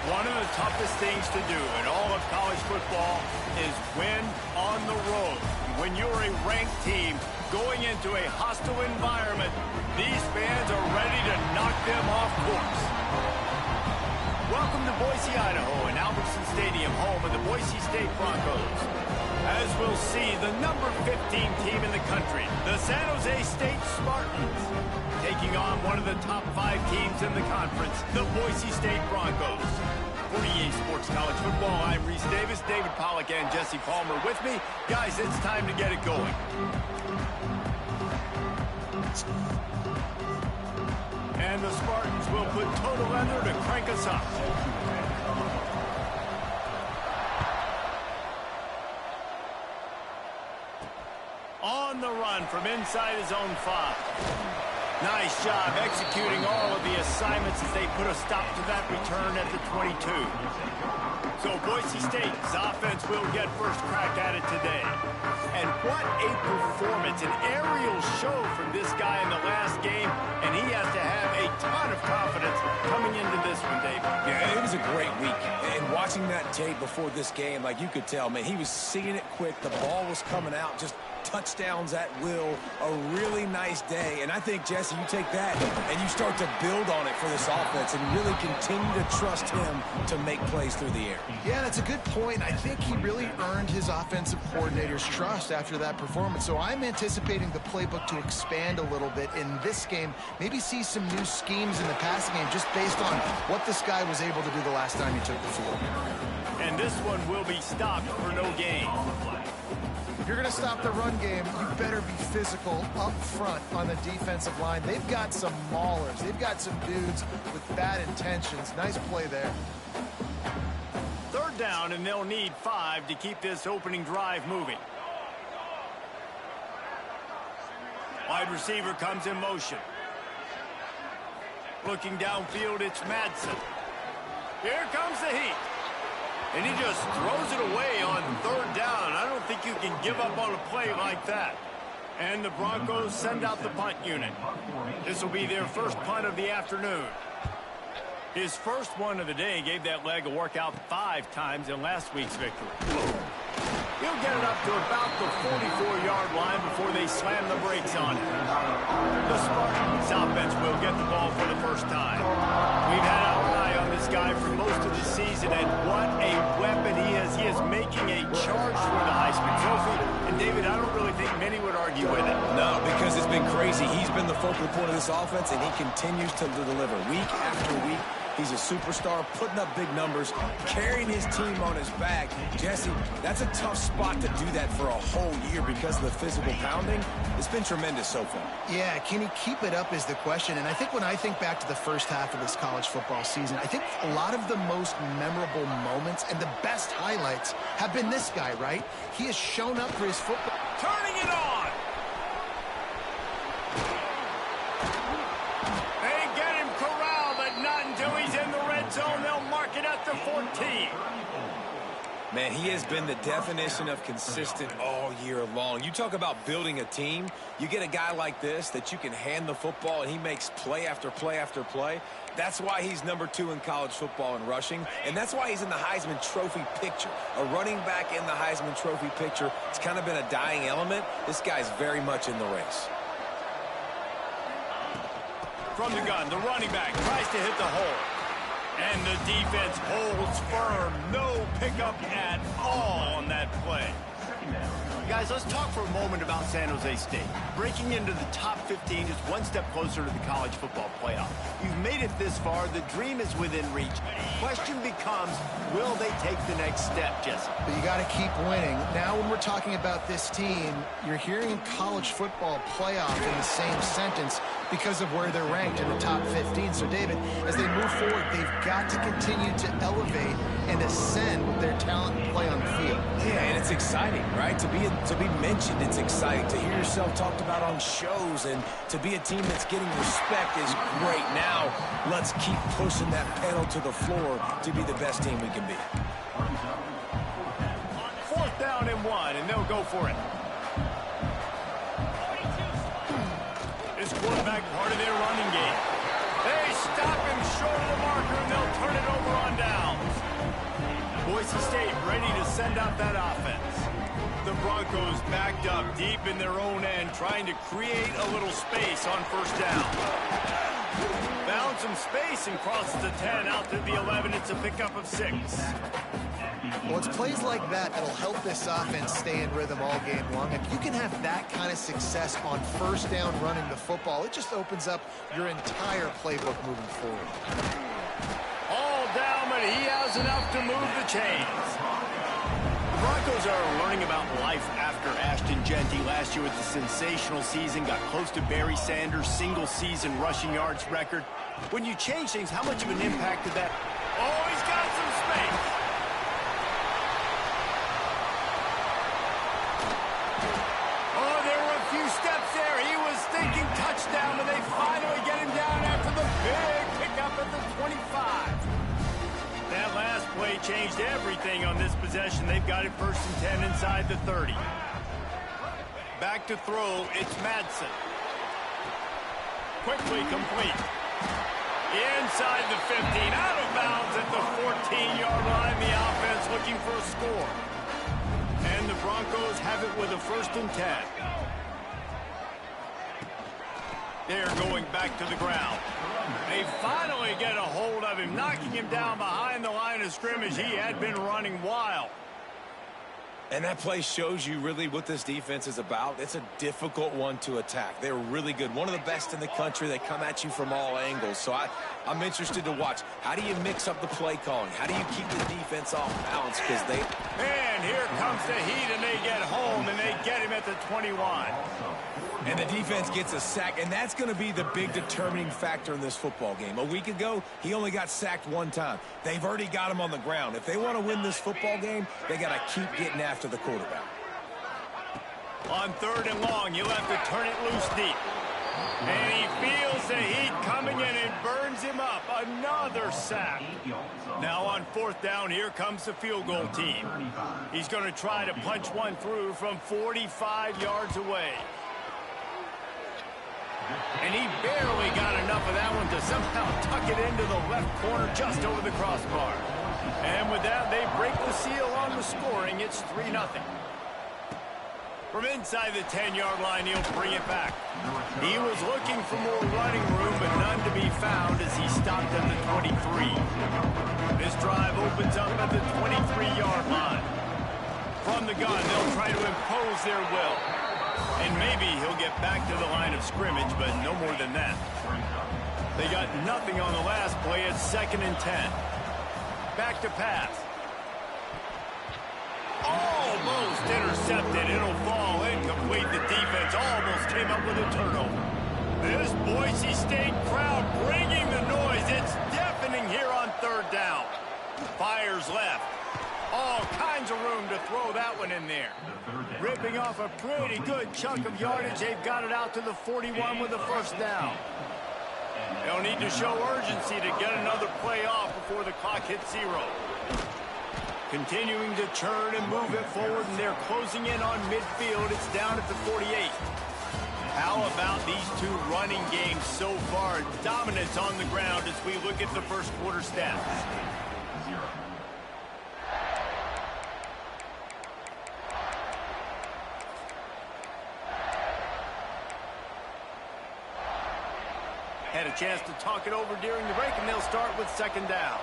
One of the toughest things to do in all of college football is win on the road. When you're a ranked team going into a hostile environment, these fans are ready to knock them off course. Welcome to Boise, Idaho, and Albertson Stadium, home of the Boise State Broncos. As we'll see, the number 15 team in the country, the San Jose State Spartans, taking on one of the top 5 teams in the conference, the Boise State Broncos. For EA Sports College Football, I'm Reese Davis, David Pollack, and Jesse Palmer with me. Guys, it's time to get it going. And the Spartans will put total leather to crank us up. On the run from inside his own 5. Nice job executing all of the assignments as they put a stop to that return at the 22. So Boise State's offense will get first crack at it today. And what a performance, an aerial show from this guy in the last game, and he has to have a ton of confidence coming into this one, Dave. Yeah, it was a great week. And watching that tape before this game, like you could tell, man, he was seeing it quick. The ball was coming out, just touchdowns at will. A really nice day. And I think, Jesse, you take that and you start to build on it for this offense and really continue to trust him to make plays through the air. Yeah, that's a good point. I think he really earned his offensive coordinator's trust after that performance. So I'm anticipating the playbook to expand a little bit in this game. Maybe see some new schemes in the passing game just based on what this guy was able to do the last time he took the field. And this one will be stopped for no gain. If you're going to stop the run game, you better be physical up front on the defensive line. They've got some maulers. They've got some dudes with bad intentions. Nice play there. Third down, and they'll need 5 to keep this opening drive moving. Wide receiver comes in motion. Looking downfield, it's Madsen. Here comes the heat. And he just throws it away on third down. I don't think you can give up on a play like that. And the Broncos send out the punt unit. This will be their first punt of the afternoon. His first one of the day gave that leg a workout 5 times in last week's victory. He'll get it up to about the 44-yard line before they slam the brakes on him. The Spartans offense will get the ball for the first time. We've had our eye on this guy for most of the season, and what a weapon he is. He is making a charge for the Heisman Trophy. And, David, I don't really think many would argue with it. No, because it's been crazy. He's been the focal point of this offense, and he continues to deliver week after week. He's a superstar, putting up big numbers, carrying his team on his back. Jesse, that's a tough spot to do that for a whole year because of the physical pounding. It's been tremendous so far. Yeah, can he keep it up is the question. And I think when I think back to the first half of this college football season, I think a lot of the most memorable moments and the best highlights have been this guy, right? He has shown up for his football. Turning it on! Zone, they'll mark it at the 14. Man, he has been the definition of consistent all year long. You talk about building a team. You get a guy like this that you can hand the football and he makes play after play after play. That's why he's number 2 in college football in rushing, and that's why he's in the Heisman Trophy picture. A running back in the Heisman Trophy picture. It's kind of been a dying element. This guy's very much in the race. From the gun, the running back tries to hit the hole. And the defense holds firm. No pickup at all on that play. Guys, let's talk for a moment about San Jose State. Breaking into the top 15 is one step closer to the college football playoff. You've made it this far. The dream is within reach. Question becomes, will they take the next step, Jesse? But you got to keep winning. Now, when we're talking about this team, you're hearing college football playoff in the same sentence because of where they're ranked in the top 15. So, David, as they move forward, they've got to continue to elevate and ascend their talent and play on the field. Yeah, and it's exciting, right? To be mentioned, it's exciting. To hear yourself talked about on shows and to be a team that's getting respect is great. Now, let's keep pushing that pedal to the floor to be the best team we can be. 4th down and 1, and they'll go for it. This quarterback part of their running game. They stop him short of the marker, and they'll turn it over on downs. Boise State ready to send out that offense. The Broncos backed up deep in their own end, trying to create a little space on first down. Found some space and crosses the 10 out to the 11. It's a pickup of 6. Well, it's plays like that that'll help this offense stay in rhythm all game long. If you can have that kind of success on first down running the football, it just opens up your entire playbook moving forward. All down, but he has enough to move the chains. The Broncos are learning about life after Ashton Genty last year with the sensational season, got close to Barry Sanders' single-season rushing yards record. When you change things, how much of an impact did that? Oh, he's got some space. Oh, there were a few steps there. He was thinking touchdown, but they finally get him down after the big pickup at the 25. That last play changed everything on this possession. They've got it first and 10 inside the 30. Back to throw, it's Madsen. Quickly complete. Inside the 15, out of bounds at the 14-yard line. The offense looking for a score. And the Broncos have it with a first and 10. They're going back to the ground. They finally get a hold of him, knocking him down behind the line of scrimmage. He had been running wild. And that play shows you really what this defense is about. It's a difficult one to attack. They're really good. One of the best in the country. They come at you from all angles. So I'm interested to watch. How do you mix up the play calling? How do you keep the defense off balance? Because they... And here comes the heat, and they get home, and they get him at the 21. And the defense gets a sack, and that's going to be the big determining factor in this football game. A week ago, he only got sacked one time. They've already got him on the ground. If they want to win this football game, they got to keep getting after the quarterback. On third and long, you'll have to turn it loose deep. And he feels the heat coming in and burns him up. Another sack. Now on fourth down, here comes the field goal team. He's going to try to punch one through from 45 yards away. And he barely got enough of that one to somehow tuck it into the left corner just over the crossbar. And with that, they break the seal on the scoring. It's 3-0. From inside the 10-yard line, he'll bring it back. He was looking for more running room, but none to be found as he stopped at the 23. This drive opens up at the 23-yard line. From the gun, they'll try to impose their will. And maybe he'll get back to the line of scrimmage, but no more than that. They got nothing on the last play. It's 2nd and 10. Back to pass. Almost intercepted. It'll fall incomplete. The defense almost came up with a turnover. This Boise State crowd bringing the noise. It's deafening here on third down. Fires left. All kinds of room to throw that one in there. Ripping off a pretty good chunk of yardage. They've got it out to the 41 with the first down. They'll need to show urgency to get another play off before the clock hits 0. Continuing to churn and move it forward, and they're closing in on midfield. It's down at the 48. How about these two running games so far? Dominance on the ground as we look at the first quarter stats. Had a chance to talk it over during the break, and they'll start with 2nd down.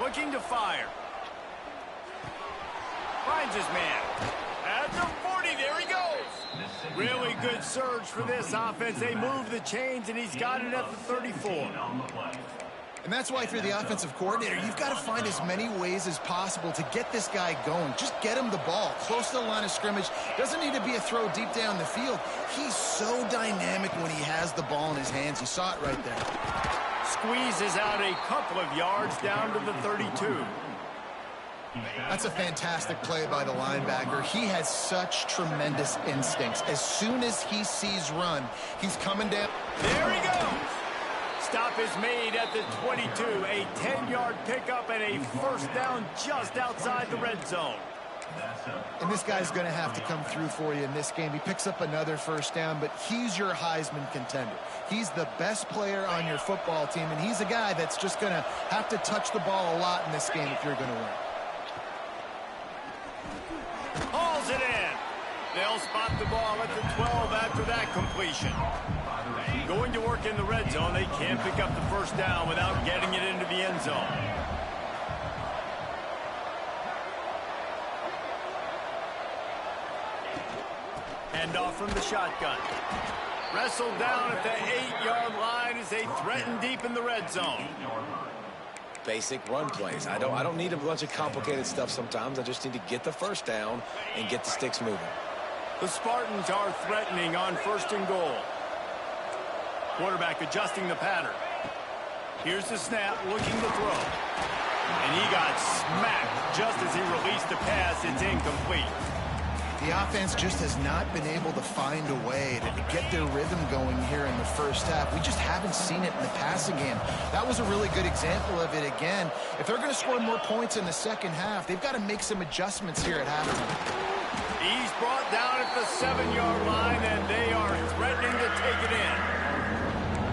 Looking to fire. Finds his man. At the 40, there he goes. Really good surge for this offense. They move the chains, and he's got it at the 34. And that's why, if you're the offensive coordinator, you've got to find as many ways as possible to get this guy going. Just get him the ball close to the line of scrimmage. Doesn't need to be a throw deep down the field. He's so dynamic when he has the ball in his hands. You saw it right there. Squeezes out a couple of yards down to the 32. That's a fantastic play by the linebacker. He has such tremendous instincts. As soon as he sees run, he's coming down. There he goes. Stop is made at the 22. A 10-yard pickup and a first down just outside the red zone. And this guy's going to have to come through for you in this game. He picks up another first down, but he's your Heisman contender. He's the best player on your football team, and he's a guy that's just going to have to touch the ball a lot in this game if you're going to win. Hauls it in. They'll spot the ball at the 12 after that completion. Going to work in the red zone, they can't pick up the first down without getting it into the end zone. Hand off from the shotgun. Wrestled down at the 8-yard line as they threaten deep in the red zone. Basic run plays. I don't need a bunch of complicated stuff sometimes. I just need to get the first down and get the sticks moving. The Spartans are threatening on 1st and goal. Quarterback adjusting the pattern. Here's the snap, looking to throw. And he got smacked just as he released the pass. It's incomplete. The offense just has not been able to find a way to get their rhythm going here in the first half. We just haven't seen it in the passing game. That was a really good example of it again. If they're going to score more points in the second half, they've got to make some adjustments here at halftime. He's brought down at the 7-yard line, and they are threatening to take it in.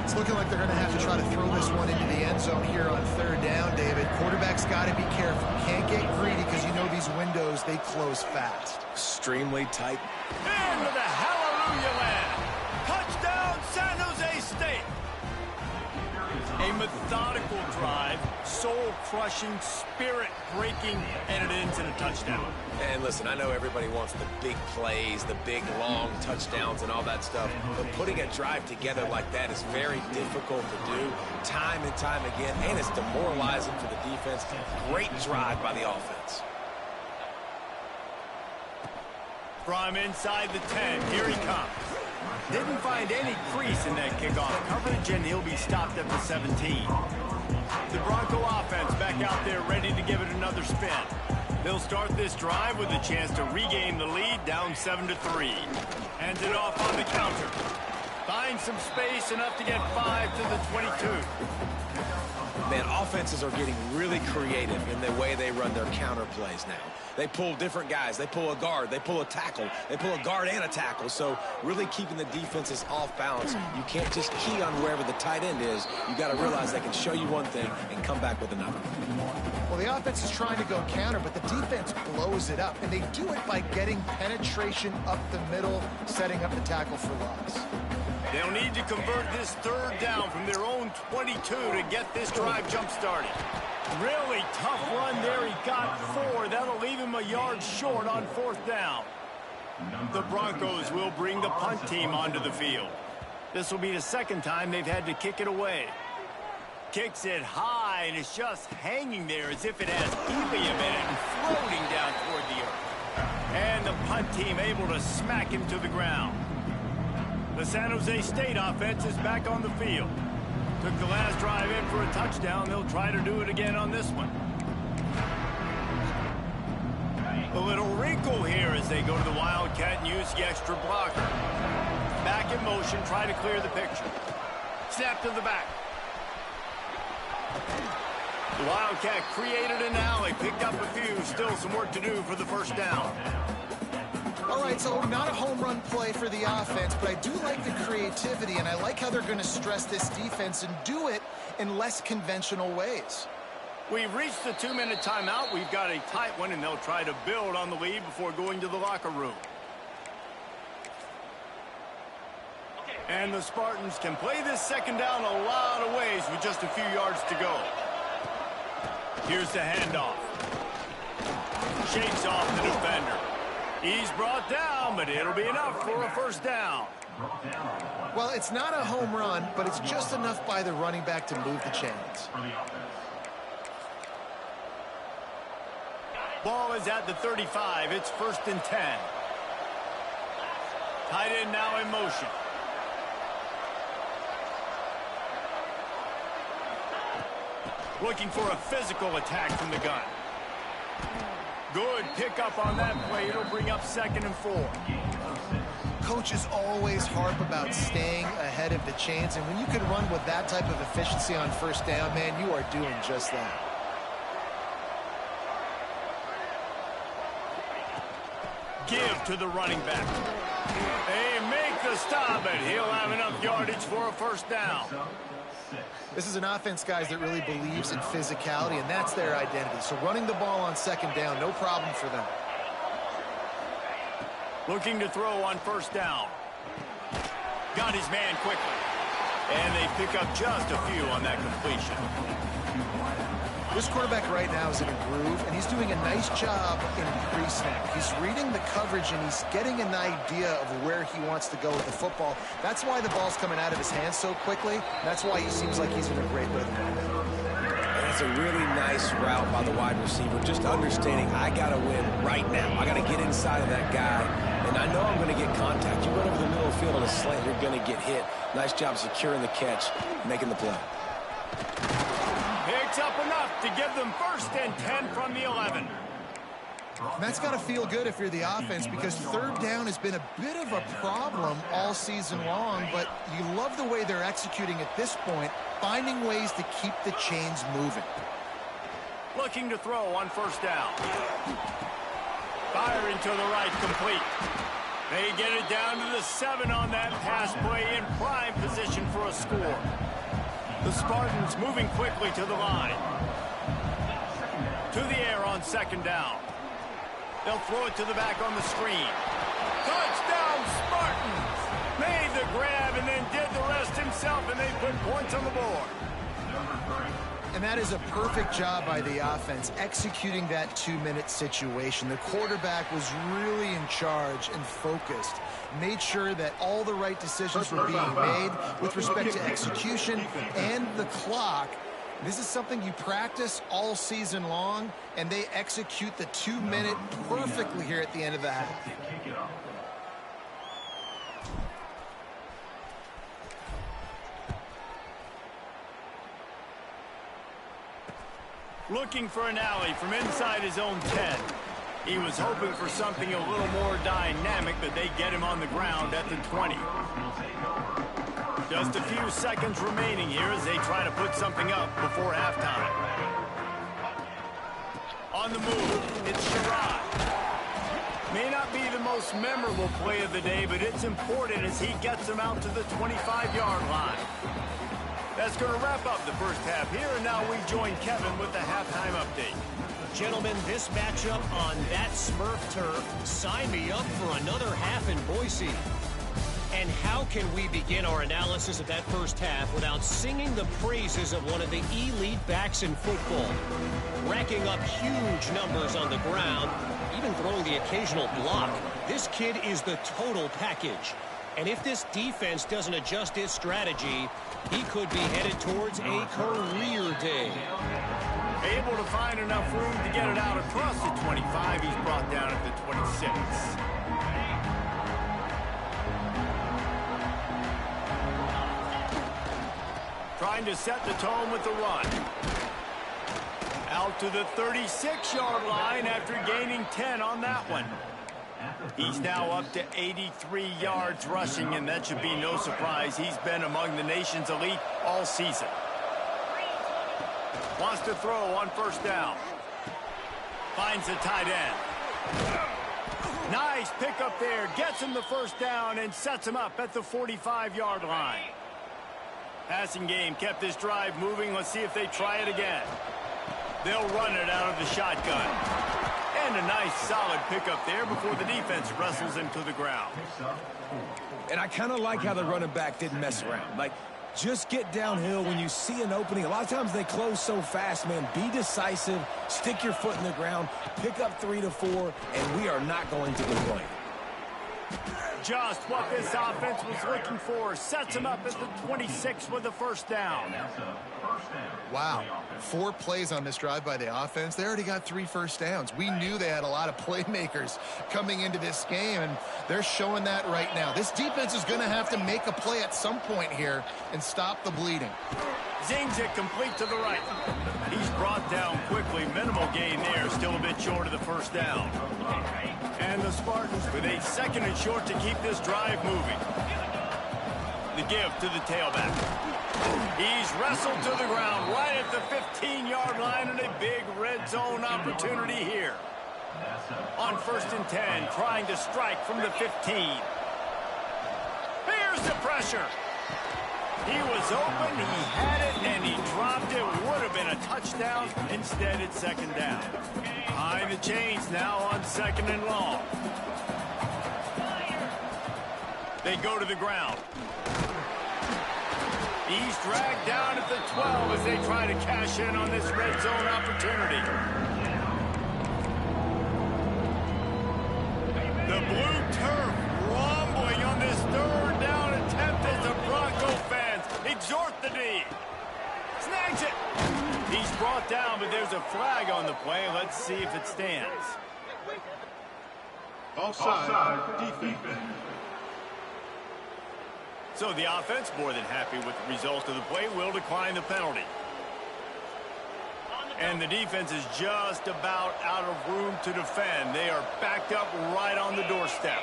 It's looking like they're going to have to try to throw this one into the end zone here on 3rd down, David. Quarterback's got to be careful. Can't get greedy because you know these windows, they close fast. Extremely tight. Into the hallelujah land. Touchdown, San Jose State. A methodical drive, soul-crushing, spirit-breaking, and it ends in a touchdown. And listen, I know everybody wants the big plays, the big, long touchdowns and all that stuff, but putting a drive together like that is very difficult to do time and time again, and it's demoralizing for the defense. Great drive by the offense. From inside the 10, here he comes. Didn't find any crease in that kickoff coverage, and he'll be stopped at the 17. The Bronco offense back out there ready to give it another spin. They'll start this drive with a chance to regain the lead, down 7-3. Hands it off on the counter. Finds some space, enough to get 5 to the 22. Man, offenses are getting really creative in the way they run their counter plays now. They pull different guys. They pull a guard. They pull a tackle. They pull a guard and a tackle. So really keeping the defenses off balance. You can't just key on wherever the tight end is. You got to realize they can show you one thing and come back with another. Well, the offense is trying to go counter, but the defense blows it up. And they do it by getting penetration up the middle, setting up the tackle for loss. They'll need to convert this 3rd down from their own 22 to get this drive jump-started. Really tough run there. He got 4. That'll leave him a yard short on 4th down. The Broncos will bring the punt team onto the field. This will be the 2nd time they've had to kick it away. Kicks it high, and it's just hanging there as if it has helium in it and floating down toward the earth. And the punt team able to smack him to the ground. The San Jose State offense is back on the field. Took the last drive in for a touchdown. They'll try to do it again on this one. A little wrinkle here as they go to the Wildcat and use the extra blocker. Back in motion, try to clear the picture. Snap to the back. The Wildcat created an alley, picked up a few. Still some work to do for the first down. All right, so not a home run play for the offense, but I do like the creativity, and I like how they're going to stress this defense and do it in less conventional ways. We've reached the 2-minute timeout. We've got a tight one, and they'll try to build on the lead before going to the locker room. And the Spartans can play this 2nd down a lot of ways with just a few yards to go. Here's the handoff. Shakes off the defender. He's brought down, but it'll be enough for a first down. Well, it's not a home run, but it's just enough by the running back to move the chains. Ball is at the 35. It's 1st and 10. Tight end now in motion. Looking for a physical attack from the gun. Good pickup on that play. It'll bring up 2nd and 4. Coaches always harp about staying ahead of the chains, and when you can run with that type of efficiency on 1st down, man, you are doing just that. give to the running back. They make the stop, and he'll have enough yardage for a first down. This is an offense, guys, that really believes in physicality, and that's their identity. So running the ball on second down, no problem for them. Looking to throw on first down. Got his man quickly. And they pick up just a few on that completion. This quarterback right now is in a groove, and he's doing a nice job in pre-snap. He's reading the coverage, and he's getting an idea of where he wants to go with the football. That's why the ball's coming out of his hands so quickly. That's why he seems like he's in a great rhythm. And that's a really nice route by the wide receiver, just understanding I got to win right now. I got to get inside of that guy, and I know I'm going to get contact. You run over the middle of the field on a slant, you're going to get hit. Nice job securing the catch, making the play. Picks up enough to give them 1st and 10 from the 11. And that's got to feel good if you're the offense, because third down has been a bit of a problem all season long, but you love the way they're executing at this point, finding ways to keep the chains moving. Looking to throw on first down. Firing to the right, complete. They get it down to the 7 on that pass play, in prime position for a score. The Spartans moving quickly to the line. To the air on second down. They'll throw it to the back on the screen. Touchdown, Spartans! Made the grab and then did the rest himself, and they put points on the board. And that is a perfect job by the offense, executing that 2-minute situation. The quarterback was really in charge and focused. Made sure that all the right decisions were being made with respect to execution and the clock. This is something you practice all season long, and they execute the 2-minute perfectly here at the end of the half. Looking for an alley from inside his own 10. He was hoping for something a little more dynamic, but they get him on the ground at the 20. Just a few seconds remaining here as they try to put something up before halftime. On the move, it's Sherrod. May not be the most memorable play of the day, but it's important as he gets them out to the 25-yard line. That's going to wrap up the first half here, and now we join Kevin with the halftime update. Gentlemen, this matchup on that Smurf turf, sign me up for another half in Boise. And how can we begin our analysis of that first half without singing the praises of one of the elite backs in football? Racking up huge numbers on the ground, even throwing the occasional block. This kid is the total package. And if this defense doesn't adjust its strategy, he could be headed towards a career day. Able to find enough room to get it out across the 25. He's brought down at the 26. Trying to set the tone with the run. Out to the 36-yard line after gaining 10 on that one. He's now up to 83 yards rushing, and that should be no surprise. He's been among the nation's elite all season. Wants to throw on first down. Finds the tight end. Nice pickup there. Gets him the first down and sets him up at the 45-yard line. Passing game kept this drive moving. Let's see if they try it again. They'll run it out of the shotgun. And a nice solid pickup there before the defense wrestles him to the ground. And I kind of like how the running back didn't mess around. Like, just get downhill when you see an opening. A lot of times they close so fast, man. Be decisive, stick your foot in the ground, pick up 3 to 4, and we are not going to complain. Just what this offense was looking for. Sets him up at the 26 with the first down. Wow. 4 plays on this drive by the offense. They already got 3 first downs. We knew they had a lot of playmakers coming into this game, and they're showing that right now. This defense is going to have to make a play at some point here and stop the bleeding. Zings it complete to the right. He's brought down quickly. Minimal gain there. Still a bit short of the first down. And the Spartans with a 2nd and short to keep this drive moving. The give to the tailback. He's wrestled to the ground right at the 15-yard line, and a big red zone opportunity here. On 1st and 10, trying to strike from the 15. Here's the pressure. He was open, he had it, and he dropped it. Would have been a touchdown. Instead, it's 2nd down. Behind the chains now on 2nd and long. They go to the ground. He's dragged down at the 12 as they try to cash in on this red zone opportunity. The blue turf rumbling on this 3rd down attempt as the Bronco fans exhort the D. Snags it. He's brought down, but there's a flag on the play. Let's see if it stands. Offside, defense. So the offense, more than happy with the result of the play, will decline the penalty. And the defense is just about out of room to defend. They are backed up right on the doorstep.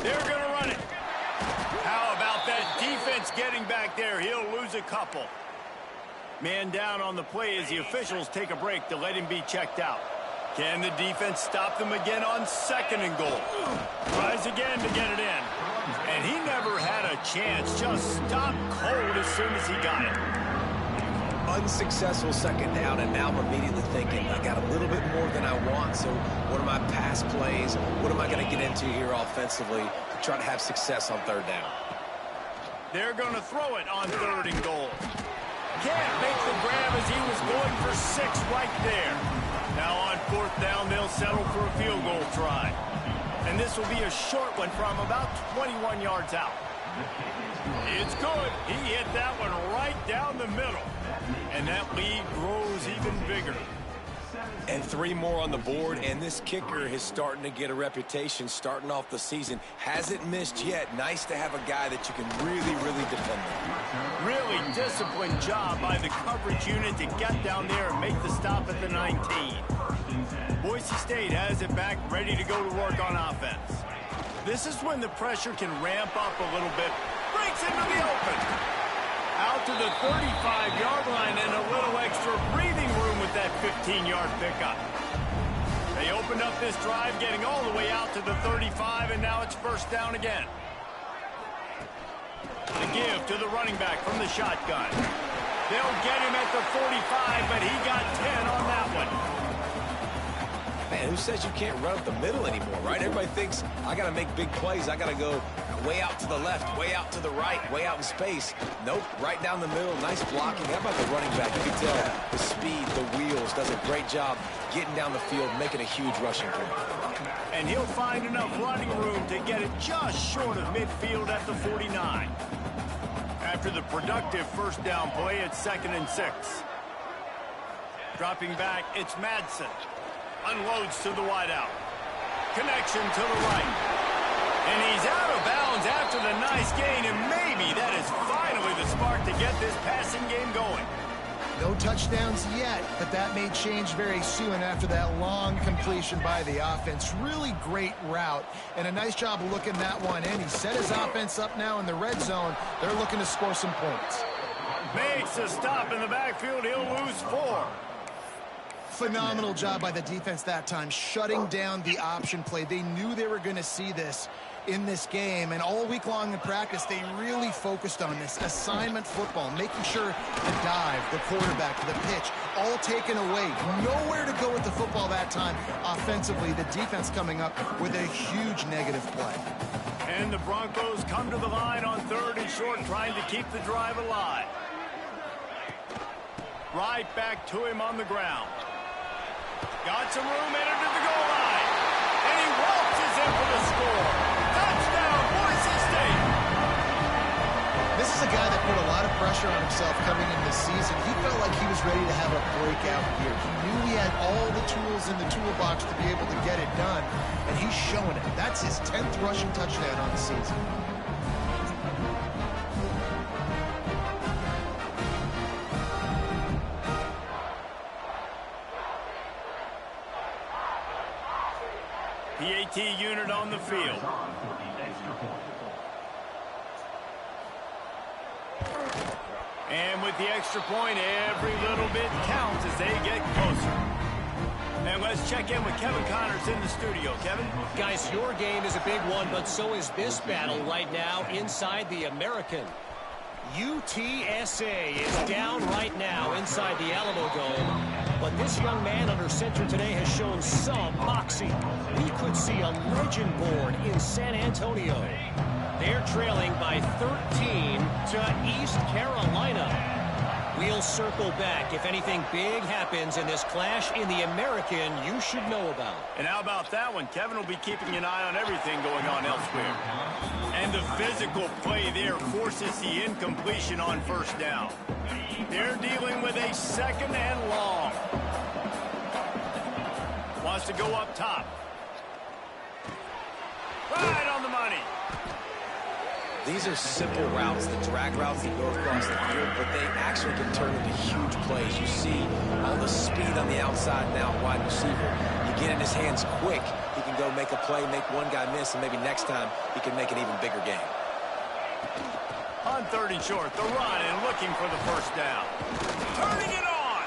They're going to run it. How about that defense getting back there? He'll lose a couple. Man down on the play as the officials take a break to let him be checked out. Can the defense stop them again on 2nd and goal? Tries again to get it in. And he never had a chance. Just stopped cold as soon as he got it. Unsuccessful 2nd down, and now I'm immediately thinking, I got a little bit more than I want, so what are my pass plays? What am I going to get into here offensively to try to have success on 3rd down? They're going to throw it on 3rd and goal. Can't make the grab as he was going for 6 right there. Now on 4th down, they'll settle for a field goal try. And this will be a short one from about 21 yards out. It's good. He hit that one right down the middle. And that lead grows even bigger. And 3 more on the board, and this kicker is starting to get a reputation starting off the season. Hasn't missed yet. Nice to have a guy that you can really, really depend on. Really disciplined job by the coverage unit to get down there and make the stop at the 19. Boise State has it back, ready to go to work on offense. This is when the pressure can ramp up a little bit. Breaks into the open. Out to the 35-yard line and a little extra breathing room with that 15-yard pickup. They opened up this drive, getting all the way out to the 35, and now it's 1st down again. The give to the running back from the shotgun. They'll get him at the 45, but he got 10 on that one. Man, who says you can't run up the middle anymore, right? Everybody thinks, I got to make big plays. I got to go way out to the left, way out to the right, way out in space. Nope, right down the middle. Nice blocking. How about the running back? You can tell the speed, the wheels, does a great job getting down the field, making a huge rushing play. And he'll find enough running room to get it just short of midfield at the 49. After the productive 1st down play, it's 2nd and 6. Dropping back, it's Madsen. Unloads to the wideout. Connection to the right. And he's out of bounds after the nice gain, and maybe that is finally the spark to get this passing game going. No touchdowns yet, but that may change very soon after that long completion by the offense. Really great route, and a nice job of looking that one in. He set his offense up now in the red zone. They're looking to score some points. Makes a stop in the backfield. He'll lose 4. Phenomenal job by the defense that time, shutting down the option play. They knew they were going to see this in this game, and all week long in practice, they really focused on this assignment football, making sure the dive, the quarterback, the pitch, all taken away. Nowhere to go with the football that time. Offensively, the defense coming up with a huge negative play. And the Broncos come to the line on 3rd and short, trying to keep the drive alive. Right back to him on the ground. Got some room, entered to the goal line. And he waltzes in for the score. Touchdown, Boise State. This is a guy that put a lot of pressure on himself coming in this season. He felt like he was ready to have a breakout year. He knew he had all the tools in the toolbox to be able to get it done, and he's showing it. That's his 10th rushing touchdown on the season. PAT unit on the field. And with the extra point, every little bit counts as they get closer. And let's check in with Kevin Connors in the studio. Kevin? Guys, your game is a big one, but so is this battle right now inside the American. UTSA is down right now inside the Alamo Dome. But this young man under center today has shown some moxie. We could see a legend born in San Antonio. They're trailing by 13 to East Carolina. We'll circle back if anything big happens in this clash in the American you should know about. And how about that one? Kevin will be keeping an eye on everything going on elsewhere. And the physical play there forces the incompletion on first down. They're dealing with a second and long. Wants to go up top. Right on the money. These are simple routes, the drag routes that go across the field, but they actually can turn into huge plays. You see all the speed on the outside now, wide receiver. You get in his hands quick, he can go make a play, make one guy miss, and maybe next time he can make an even bigger game. On 3rd and short, the run and looking for the first down. Turning it on.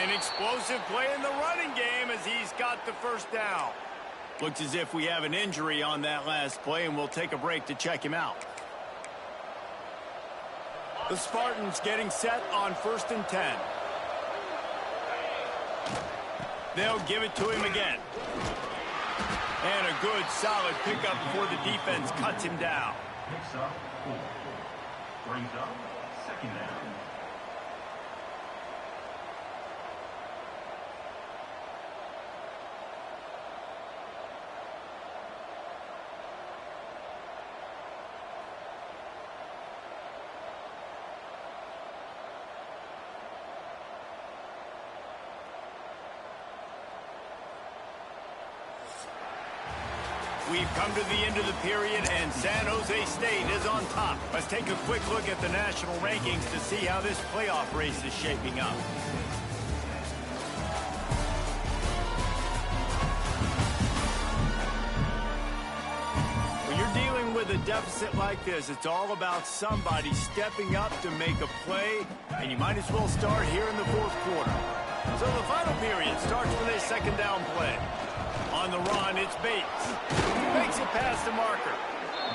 An explosive play in the running game as he's got the first down. Looks as if we have an injury on that last play, and we'll take a break to check him out. The Spartans getting set on 1st and 10. They'll give it to him again. And a good, solid pickup before the defense cuts him down. Picks up 4. Brings up 2nd down. We've come to the end of the period, and San Jose State is on top. Let's take a quick look at the national rankings to see how this playoff race is shaping up. When you're dealing with a deficit like this, it's all about somebody stepping up to make a play, and you might as well start here in the 4th quarter. So the final period starts with a 2nd down play. On the run, it's Bates. Makes it past the marker.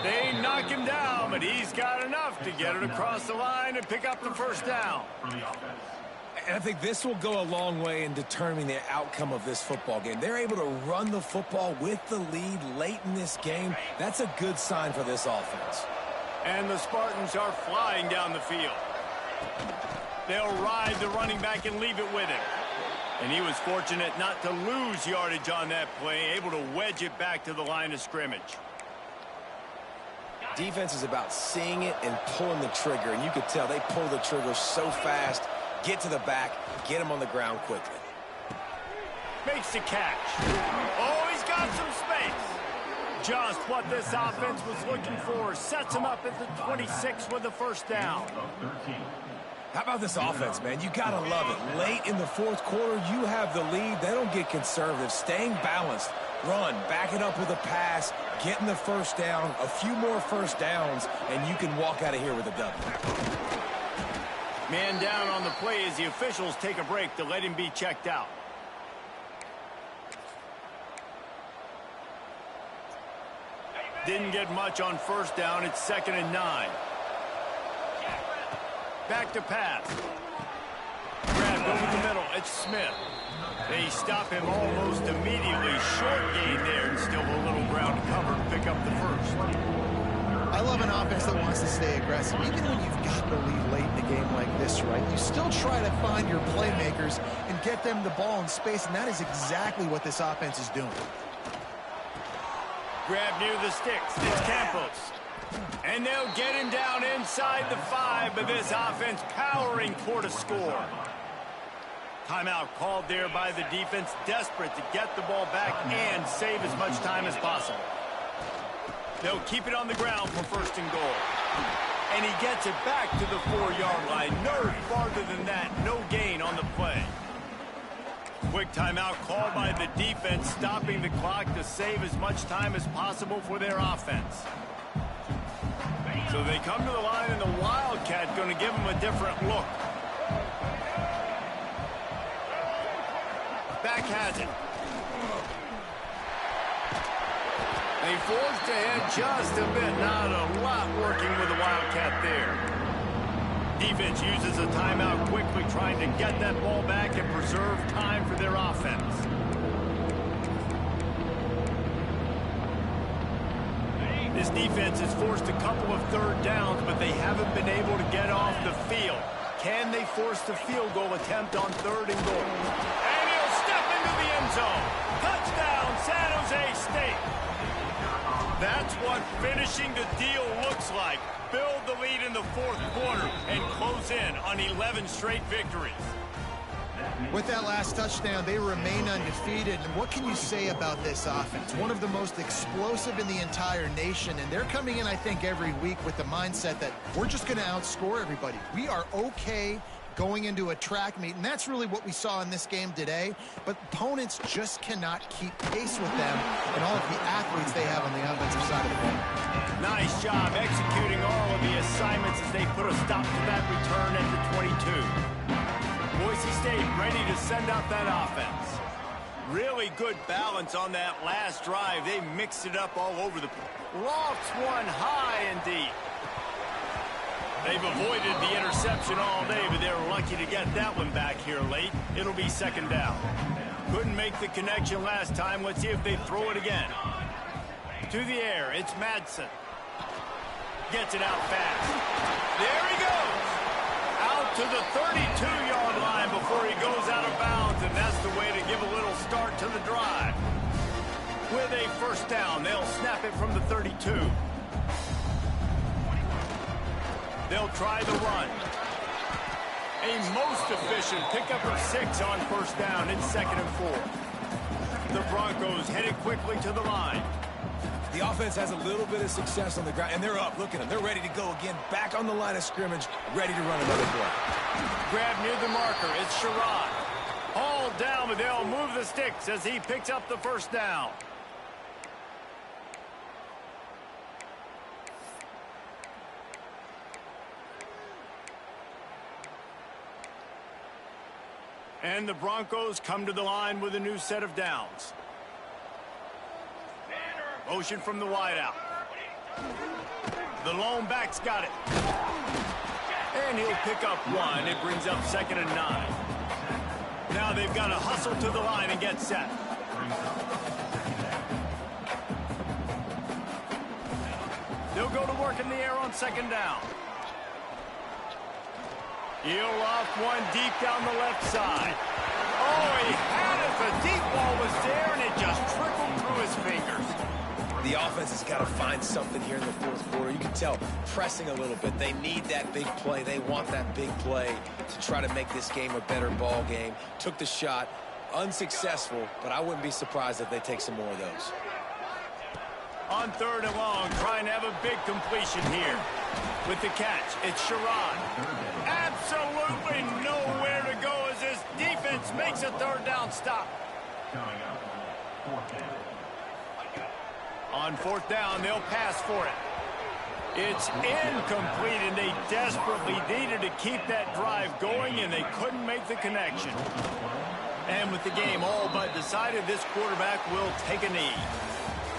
They knock him down, but he's got enough to get it across the line and pick up the first down. And I think this will go a long way in determining the outcome of this football game. They're able to run the football with the lead late in this game. That's a good sign for this offense. And the Spartans are flying down the field. They'll ride the running back and leave it with him. And he was fortunate not to lose yardage on that play, able to wedge it back to the line of scrimmage. Defense is about seeing it and pulling the trigger, and you could tell they pull the trigger so fast, get to the back, get him on the ground quickly. Makes the catch. Oh, he's got some space. Just what this offense was looking for. Sets him up at the 26 with the first down. How about this offense, man? You got to love it. Late in the 4th quarter, you have the lead. They don't get conservative. Staying balanced. Run, back it up with a pass, getting the first down, a few more first downs, and you can walk out of here with a W. Man down on the play as the officials take a break to let him be checked out. Didn't get much on first down. It's 2nd and 9. Back to pass. Grabbed over the middle. It's Smith. They stop him almost immediately. Short gain there, and still a little ground to cover to pick up the first. I love an offense that wants to stay aggressive. Even when you've got the lead late in a game like this, right, you still try to find your playmakers and get them the ball in space, and that is exactly what this offense is doing. Grab near the sticks. It's Campos. And they'll get him down inside the 5, but this offense powering toward a score. Timeout called there by the defense, desperate to get the ball back and save as much time as possible. They'll keep it on the ground for 1st and goal. And he gets it back to the 4-yard line. No farther than that. No gain on the play. Quick timeout called by the defense, stopping the clock to save as much time as possible for their offense. So they come to the line, and the Wildcat going to give them a different look. back has it. They forced ahead just a bit. Not a lot working with the Wildcat there. Defense uses a timeout quickly, trying to get that ball back and preserve time for their offense. This defense has forced a couple of third downs, but they haven't been able to get off the field. Can they force the field goal attempt on 3rd and goal? And he'll step into the end zone. Touchdown, San Jose State. That's what finishing the deal looks like. Build the lead in the 4th quarter and close in on 11 straight victories. With that last touchdown, they remain undefeated. And what can you say about this offense? One of the most explosive in the entire nation. And they're coming in, I think, every week with the mindset that we're just going to outscore everybody. We are okay going into a track meet. And that's really what we saw in this game today. But opponents just cannot keep pace with them and all of the athletes they have on the offensive side of the ball. Nice job executing all of the assignments as they put a stop to that return at the 22. Boise State ready to send out that offense. Really good balance on that last drive. They mixed it up all over the place. Lofts one high and deep. They've avoided the interception all day, but they were lucky to get that one back here late. It'll be 2nd down. Couldn't make the connection last time. Let's see if they throw it again. To the air, it's Madsen. Gets it out fast. There he goes. Out to the 32-yard line before he goes out of bounds, and that's the way to give a little start to the drive. With a 1st down, they'll snap it from the 32. They'll try the run. A most efficient pickup of 6 on 1st down. It's 2nd and 4. The Broncos headed quickly to the line. The offense has a little bit of success on the ground, and they're up. Look at them. They're ready to go again. Back on the line of scrimmage, ready to run another play. Grab near the marker. It's Sherrod. Hauled down, but they'll move the sticks as he picks up the 1st down. And the Broncos come to the line with a new set of downs. Motion from the wideout. The lone back's got it. And he'll pick up 1. It brings up 2nd and 9. Now they've got to hustle to the line and get set. They'll go to work in the air on 2nd down. He'll loft 1 deep down the left side. Oh, he had it. The deep ball was there, and it just trickled through his fingers. The offense has got to find something here in the 4th quarter. You can tell, pressing a little bit. They need that big play. They want that big play to try to make this game a better ball game. Took the shot, unsuccessful, but I wouldn't be surprised if they take some more of those. On 3rd and long, trying to have a big completion here. With the catch, it's Sherrod. Absolutely nowhere to go as this defense makes a 3rd down stop. On 4th down, they'll pass for it. It's incomplete, and they desperately needed to keep that drive going, and they couldn't make the connection. And with the game all but decided, this quarterback will take a knee.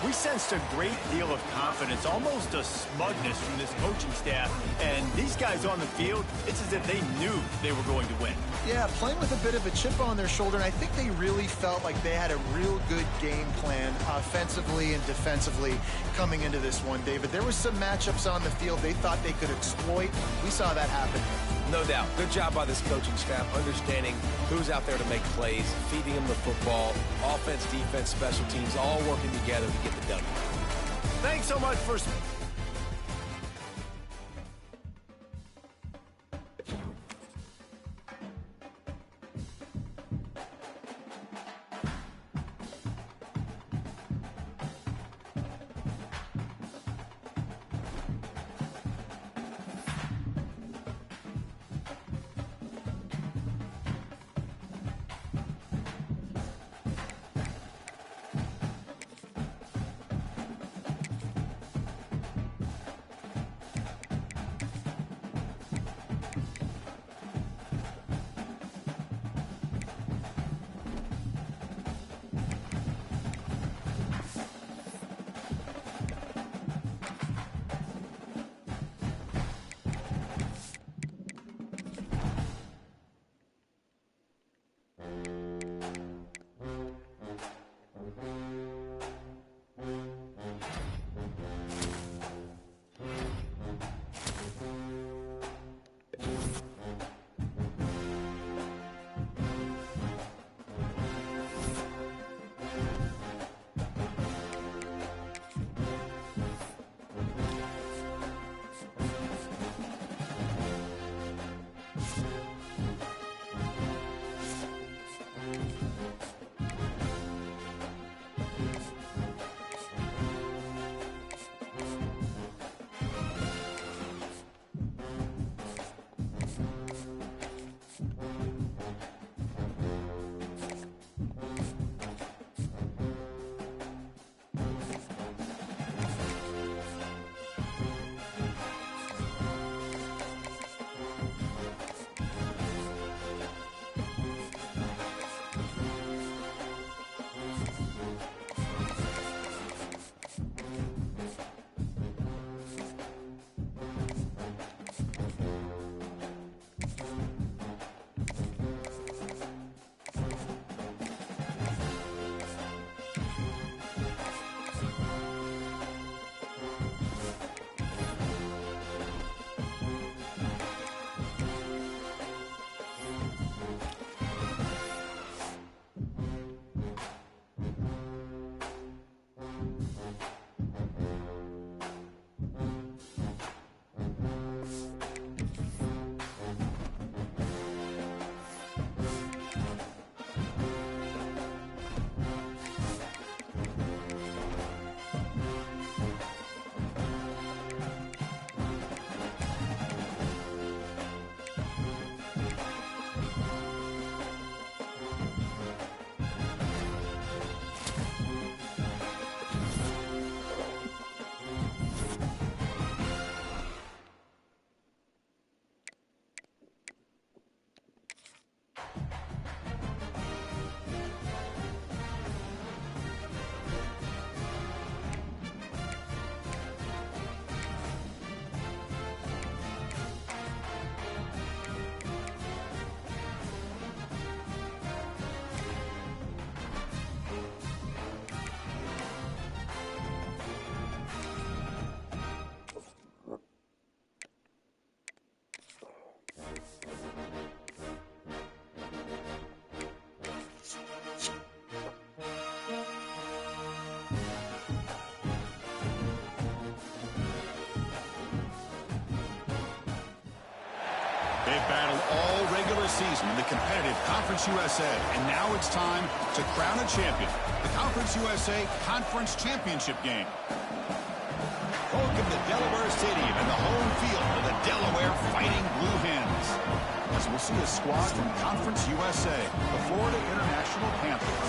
We sensed a great deal of confidence, almost a smugness from this coaching staff. And these guys on the field, it's as if they knew they were going to win. Yeah, playing with a bit of a chip on their shoulder, and I think they really felt like they had a real good game plan offensively and defensively coming into this one, David. There was some matchups on the field they thought they could exploit. We saw that happen. No doubt. Good job by this coaching staff, understanding who's out there to make plays, feeding them the football, offense, defense, special teams, all working together to get the W. Thanks so much for... They've battled all regular season in the competitive Conference USA, and now it's time to crown a champion. The Conference USA Conference Championship game. Welcome to Delaware Stadium and the home field of the Delaware Fighting Blue Hens. As we'll see a squad from Conference USA, the Florida International Panthers.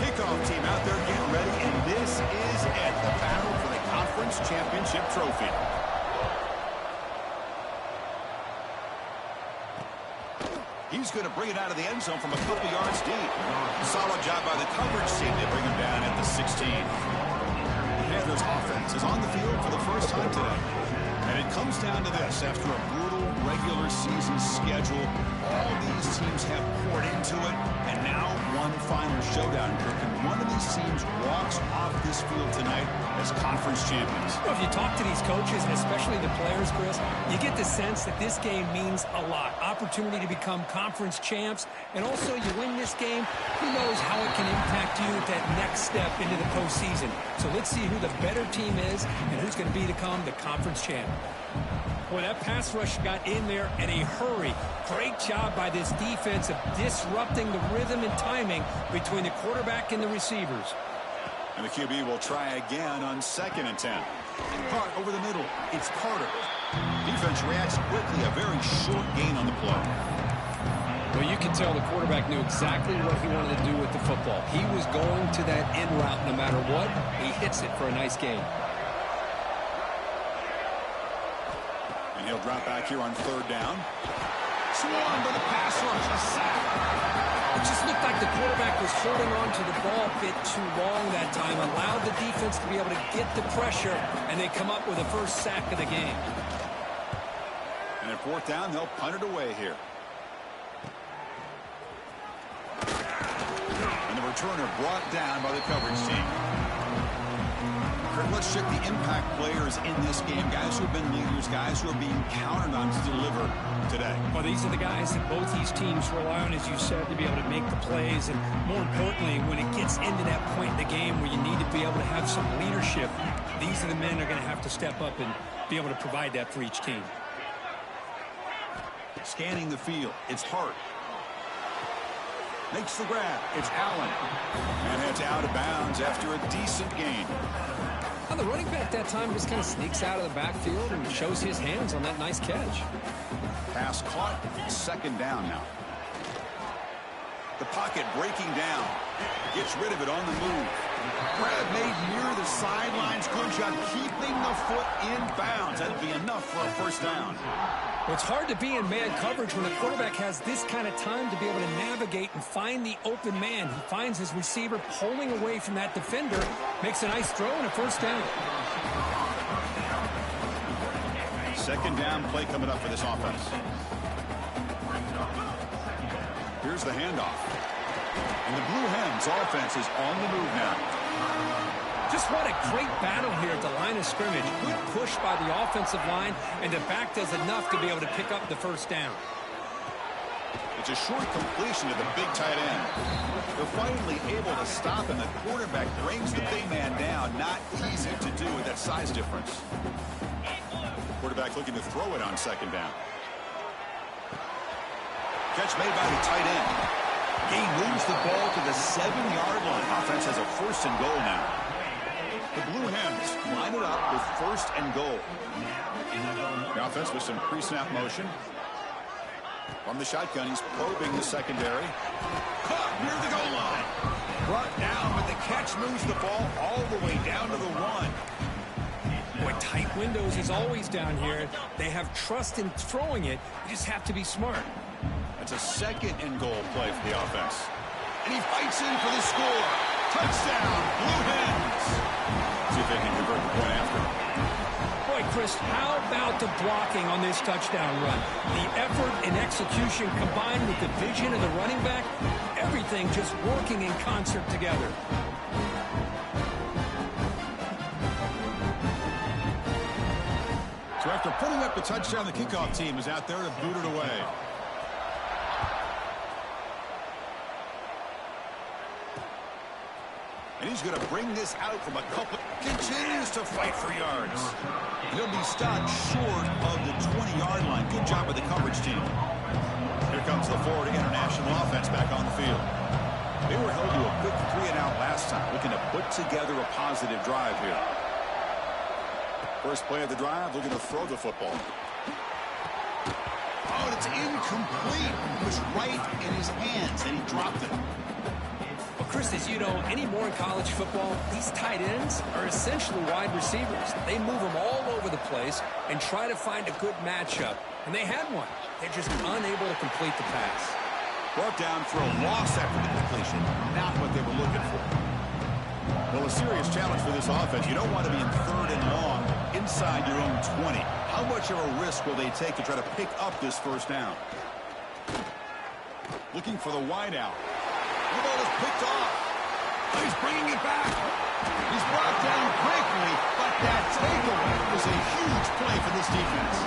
Kickoff team out there getting ready, and this is it, the battle for the Conference Championship trophy. He's going to bring it out of the end zone from a couple yards deep. Solid job by the coverage team to bring him down at the 16. The Panthers offense is on the field for the first time today. And it comes down to this. After a brutal regular season schedule, all these teams have poured into it. And now one final showdown, Kirk. And one of these teams walks off this field tonight as conference champions. Well, if you talk to these coaches, and especially the players, Chris, you get the sense that this game means a lot. Opportunity to become conference champs. And also, you win this game, who knows how it can impact you at that next step into the postseason. So let's see who the better team is and who's going to become the conference champ. Boy, that pass rush got in there in a hurry. Great job by this defense of disrupting the rhythm and timing between the quarterback and the receivers. And the QB will try again on 2nd and 10. Caught over the middle. It's Carter. Defense reacts quickly. A very short gain on the play. Well, you can tell the quarterback knew exactly what he wanted to do with the football. He was going to that in route no matter what. He hits it for a nice gain. And he'll drop back here on 3rd down. Swarmed by the pass rush. A sack. It just looked like the quarterback was holding on to the ball a bit too long that time. Allowed the defense to be able to get the pressure, and they come up with the first sack of the game. And at 4th down, they'll punt it away here. And the returner brought down by the coverage team. Kurt, let's check the impact players in this game. Guys who have been leaders, guys who are being counted on to deliver today. Well, these are the guys that both these teams rely on, as you said, to be able to make the plays. And more importantly, when it gets into that point in the game where you need to be able to have some leadership, these are the men that are going to have to step up and be able to provide that for each team. Scanning the field, it's Hart. Makes the grab, it's Allen. And it's out of bounds after a decent gain. Well, the running back that time just kind of sneaks out of the backfield and shows his hands on that nice catch. Pass caught, 2nd down now. The pocket breaking down. Gets rid of it on the move. Grab made near the sidelines. Good job keeping the foot in bounds. That'll be enough for a 1st down. Well, it's hard to be in man coverage when the quarterback has this kind of time to be able to navigate and find the open man. He finds his receiver pulling away from that defender, makes a nice throw and a 1st down. 2nd down play coming up for this offense. Here's the handoff. And the Blue Hens offense is on the move now. Just what a great battle here at the line of scrimmage. Good push by the offensive line, and the back does enough to be able to pick up the 1st down. It's a short completion to the big tight end. They're finally able to stop him. The quarterback brings the big man down. Not easy to do with that size difference. Quarterback looking to throw it on 2nd down. Catch made by the tight end. Gain moves the ball to the 7-yard line. Offense has a 1st and goal now. The Blue Hens line it up with 1st and goal. The offense with some pre-snap motion. From the shotgun, he's probing the secondary. Caught near the goal line. Brought down, but the catch moves the ball all the way down to the 1. Boy, tight windows is always down here. They have trust in throwing it. You just have to be smart. That's a 2nd and goal play for the offense. And he fights in for the score. Touchdown, Blue Hens. See if they can convert the point after. Boy, Chris, how about the blocking on this touchdown run? The effort and execution combined with the vision of the running back, everything just working in concert together. So after putting up the touchdown, the kickoff team is out there to boot it away. And He's going to bring this out from a couple. Continues to fight for yards. He'll be stopped short of the 20-yard line. Good job of the coverage team. Here comes the Florida International offense back on the field. They were held to a quick 3-and-out last time, looking to put together a positive drive here. First play of the drive, looking to throw the football. Oh, it's incomplete. It was right in his hands, and he dropped it. Well, Chris, as you know, anymore in college football, these tight ends are essentially wide receivers. They move them all over the place and try to find a good matchup. And they had one. They're just unable to complete the pass. Brought down for a loss after the completion. Not what they were looking for. Well, a serious challenge for this offense. You don't want to be in 3rd and long inside your own 20. How much of a risk will they take to try to pick up this first down? Looking for the wide out. The ball is picked off. He's bringing it back. He's brought down quickly, but that takeaway was a huge play for this defense.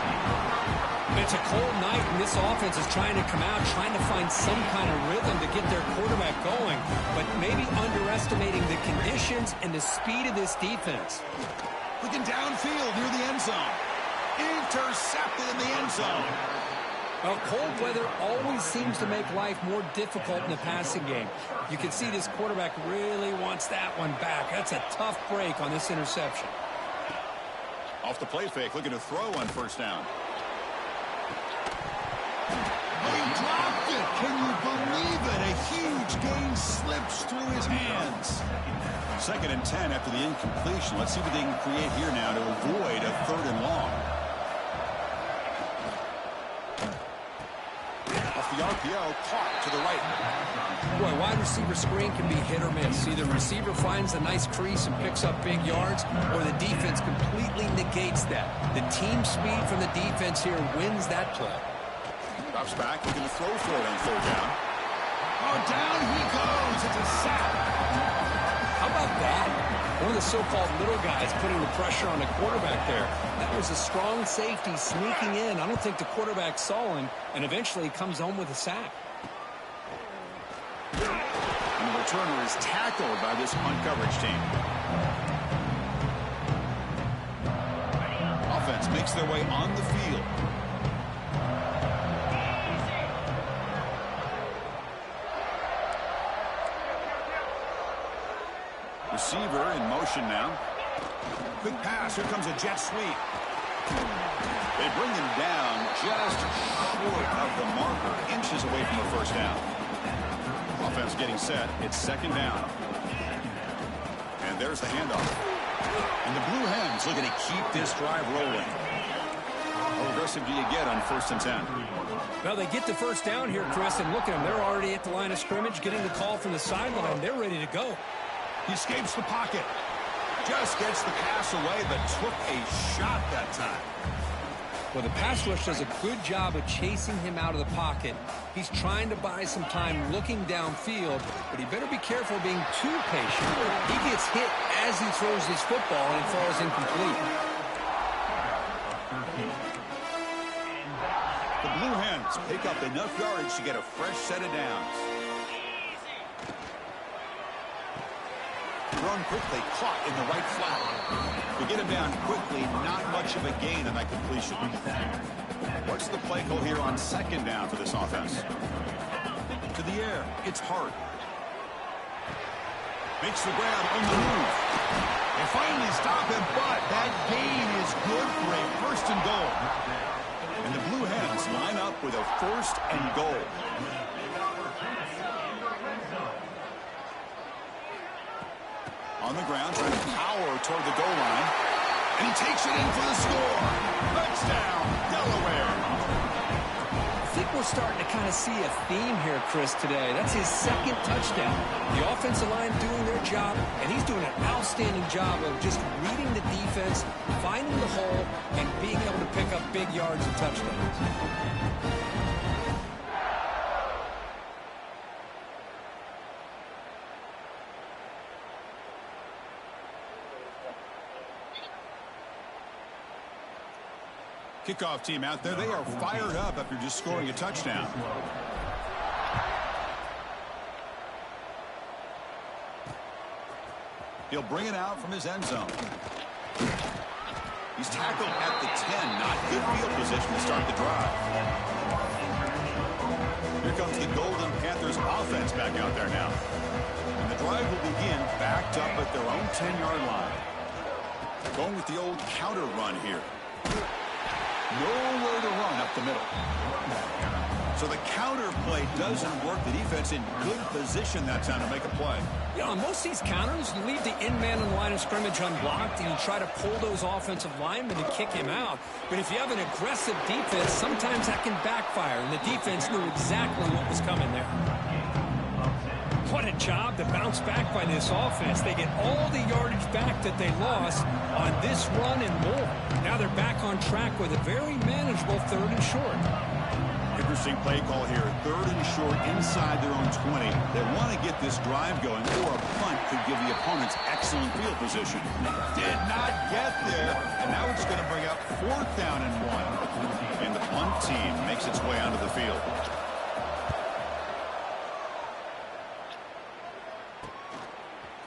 It's a cold night, and this offense is trying to come out, trying to find some kind of rhythm to get their quarterback going, but maybe underestimating the conditions and the speed of this defense. Looking downfield near the end zone. Intercepted in the end zone. Well, cold weather always seems to make life more difficult in the passing game. You can see this quarterback really wants that one back. That's a tough break on this interception. Off the play fake, looking to throw on first down. Oh, he dropped it. Can you believe it? A huge gain slips through his hands. 2nd and 10 after the incompletion. Let's see what they can create here now to avoid a 3rd and long. Off the RPO, caught to the right. Boy, wide receiver screen can be hit or miss. Either receiver finds a nice crease and picks up big yards, or the defense completely negates that. The team speed from the defense here wins that play. Drops back, looking to throw for it on 3rd down. Oh, down he goes. It's a sack. How about that? One of the so-called little guys putting the pressure on the quarterback there. That was a strong safety sneaking in. I don't think the quarterback saw him, and eventually he comes home with a sack. And the returner is tackled by this punt coverage team. Offense makes their way on the field. Receiver in motion now. Quick pass. Here comes a jet sweep. They bring him down just short of the marker, inches away from the first down. Offense getting set. It's 2nd down. And there's the handoff. And the Blue Hens looking to keep this drive rolling. How aggressive do you get on 1st and 10? Well, they get the first down here, Chris, and look at them. They're already at the line of scrimmage, getting the call from the sideline. They're ready to go. He escapes the pocket. Just gets the pass away, but took a shot that time. Well, the pass rush does a good job of chasing him out of the pocket. He's trying to buy some time looking downfield, but he better be careful being too patient. He gets hit as he throws his football, and it falls incomplete. The Blue Hens pick up enough yardage to get a fresh set of downs. Thrown quickly, caught in the right flat. To get him down quickly, not much of a gain on that completion. What's the play call here on 2nd down for this offense? To the air, it's Hart. Makes the grab on the move. They finally stop him, but that gain is good for a 1st and goal. And the Blue Hens line up with a 1st and goal. On the ground, trying to power toward the goal line. And he takes it in for the score. Touchdown, Delaware. I think we're starting to kind of see a theme here, Chris, today. That's his 2nd touchdown. The offensive line doing their job, and he's doing an outstanding job of just reading the defense, finding the hole, and being able to pick up big yards and touchdowns. Kickoff team out there. They are fired up after just scoring a touchdown. He'll bring it out from his end zone. He's tackled at the 10. Not good field position to start the drive. Here comes the Golden Panthers offense back out there now. And the drive will begin backed up at their own 10-yard line. Going with the old counter run here. Nowhere to run up the middle. So the counter play doesn't work. The defense in good position that time to make a play. You know, on most of these counters, you leave the in-man in the line of scrimmage unblocked, and you try to pull those offensive linemen to kick him out. But if you have an aggressive defense, sometimes that can backfire, and the defense knew exactly what was coming there. What a job to bounce back by this offense. They get all the yardage back that they lost on this run and more. Now they're back on track with a very manageable 3rd and short. Interesting play call here. 3rd and short inside their own 20. They want to get this drive going, or a punt could give the opponents excellent field position. Did not get there, and now it's going to bring up 4th down and 1. And the punt team makes its way onto the field.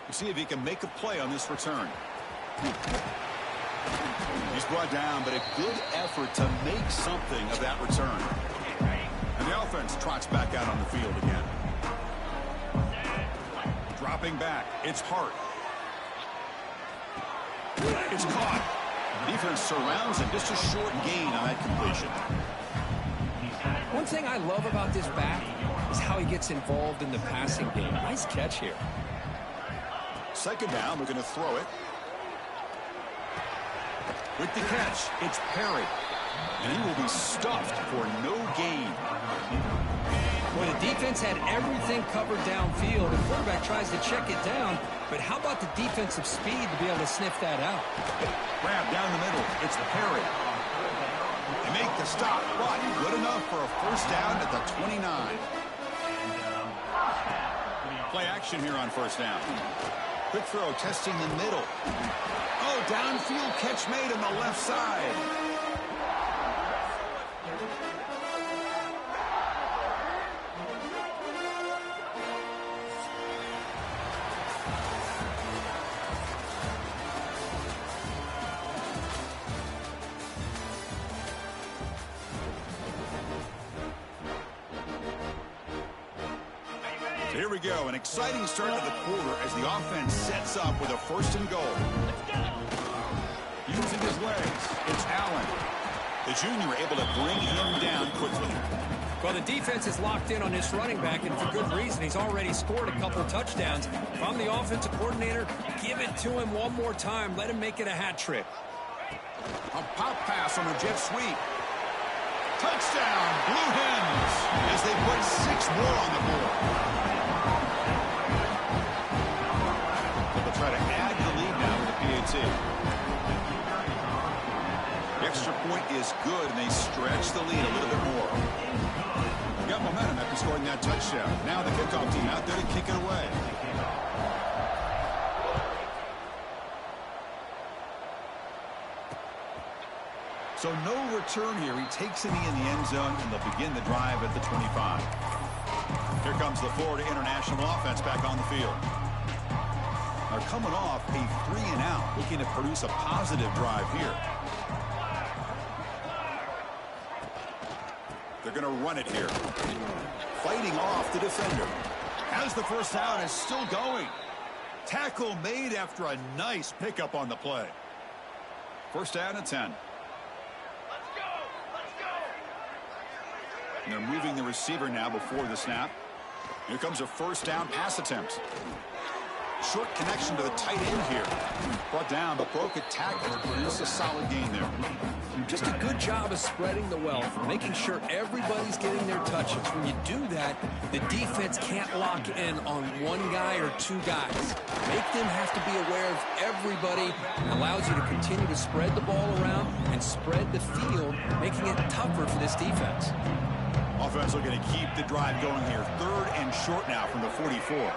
We'll see if he can make a play on this return. He's brought down, but a good effort to make something of that return. And the offense trots back out on the field again. Dropping back. It's Hart. It's caught. Defense surrounds him. Just a short gain on that completion. One thing I love about this back is how he gets involved in the passing game. Nice catch here. 2nd down. We're going to throw it. With the catch, it's Perry. And he will be stuffed for no gain. Well, the defense had everything covered downfield. The quarterback tries to check it down. But how about the defensive speed to be able to sniff that out? Grab down the middle. It's Perry. They make the stop, but good enough for a 1st down at the 29. Play action here on 1st down. Quick throw, testing the middle. Oh, downfield catch made on the left side. Here we go, an exciting start to the quarter as the offense sets up with a 1st and goal. Using his legs, it's Allen. The junior able to bring him down quickly. Well, the defense is locked in on this running back, and for good reason. He's already scored a couple touchdowns. If I'm the offensive coordinator, give it to him one more time. Let him make it a hat trick. A pop pass on a jet sweep. Touchdown, Blue Hens, as they put 6 more on the board. They'll try to add the lead now with the PAT. The extra point is good, and they stretch the lead a little bit more. Got momentum after scoring that touchdown. Now the kickoff team out there to kick it away. So no return here. He takes it in the end zone, and they'll begin the drive at the 25. Here comes the Florida International offense back on the field. They're coming off a 3-and-out, looking to produce a positive drive here. They're going to run it here. Fighting off the defender. Has the 1st down, is still going. Tackle made after a nice pickup on the play. 1st down and 10. And they're moving the receiver now before the snap. Here comes a 1st down pass attempt. Short connection to the tight end here. Brought down, but broke a tackle. Produced a solid gain there. Just a good job of spreading the wealth, making sure everybody's getting their touches. When you do that, the defense can't lock in on one guy or 2 guys. Make them have to be aware of everybody. Allows you to continue to spread the ball around and spread the field, making it tougher for this defense. Offense looking to keep the drive going here. 3rd and short now from the 44.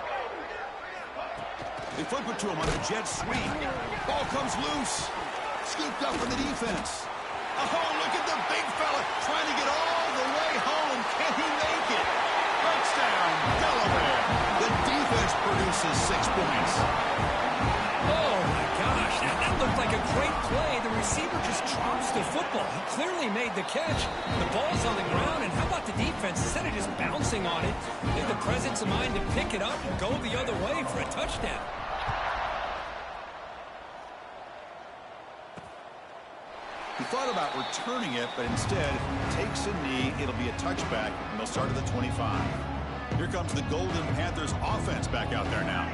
They flip it to him on a jet sweep. Ball comes loose. Scooped up from the defense. Oh, look at the big fella trying to get all the way home. Can he make it? Touchdown, Delaware. The defense produces 6 points. play, the receiver just drops the football. He clearly made the catch. The ball's on the ground, and how about the defense? Instead of just bouncing on it, they had the presence of mind to pick it up and go the other way for a touchdown. He thought about returning it, but instead takes a knee. It'll be a touchback, and they'll start at the 25. Here comes the Golden Panthers offense back out there now.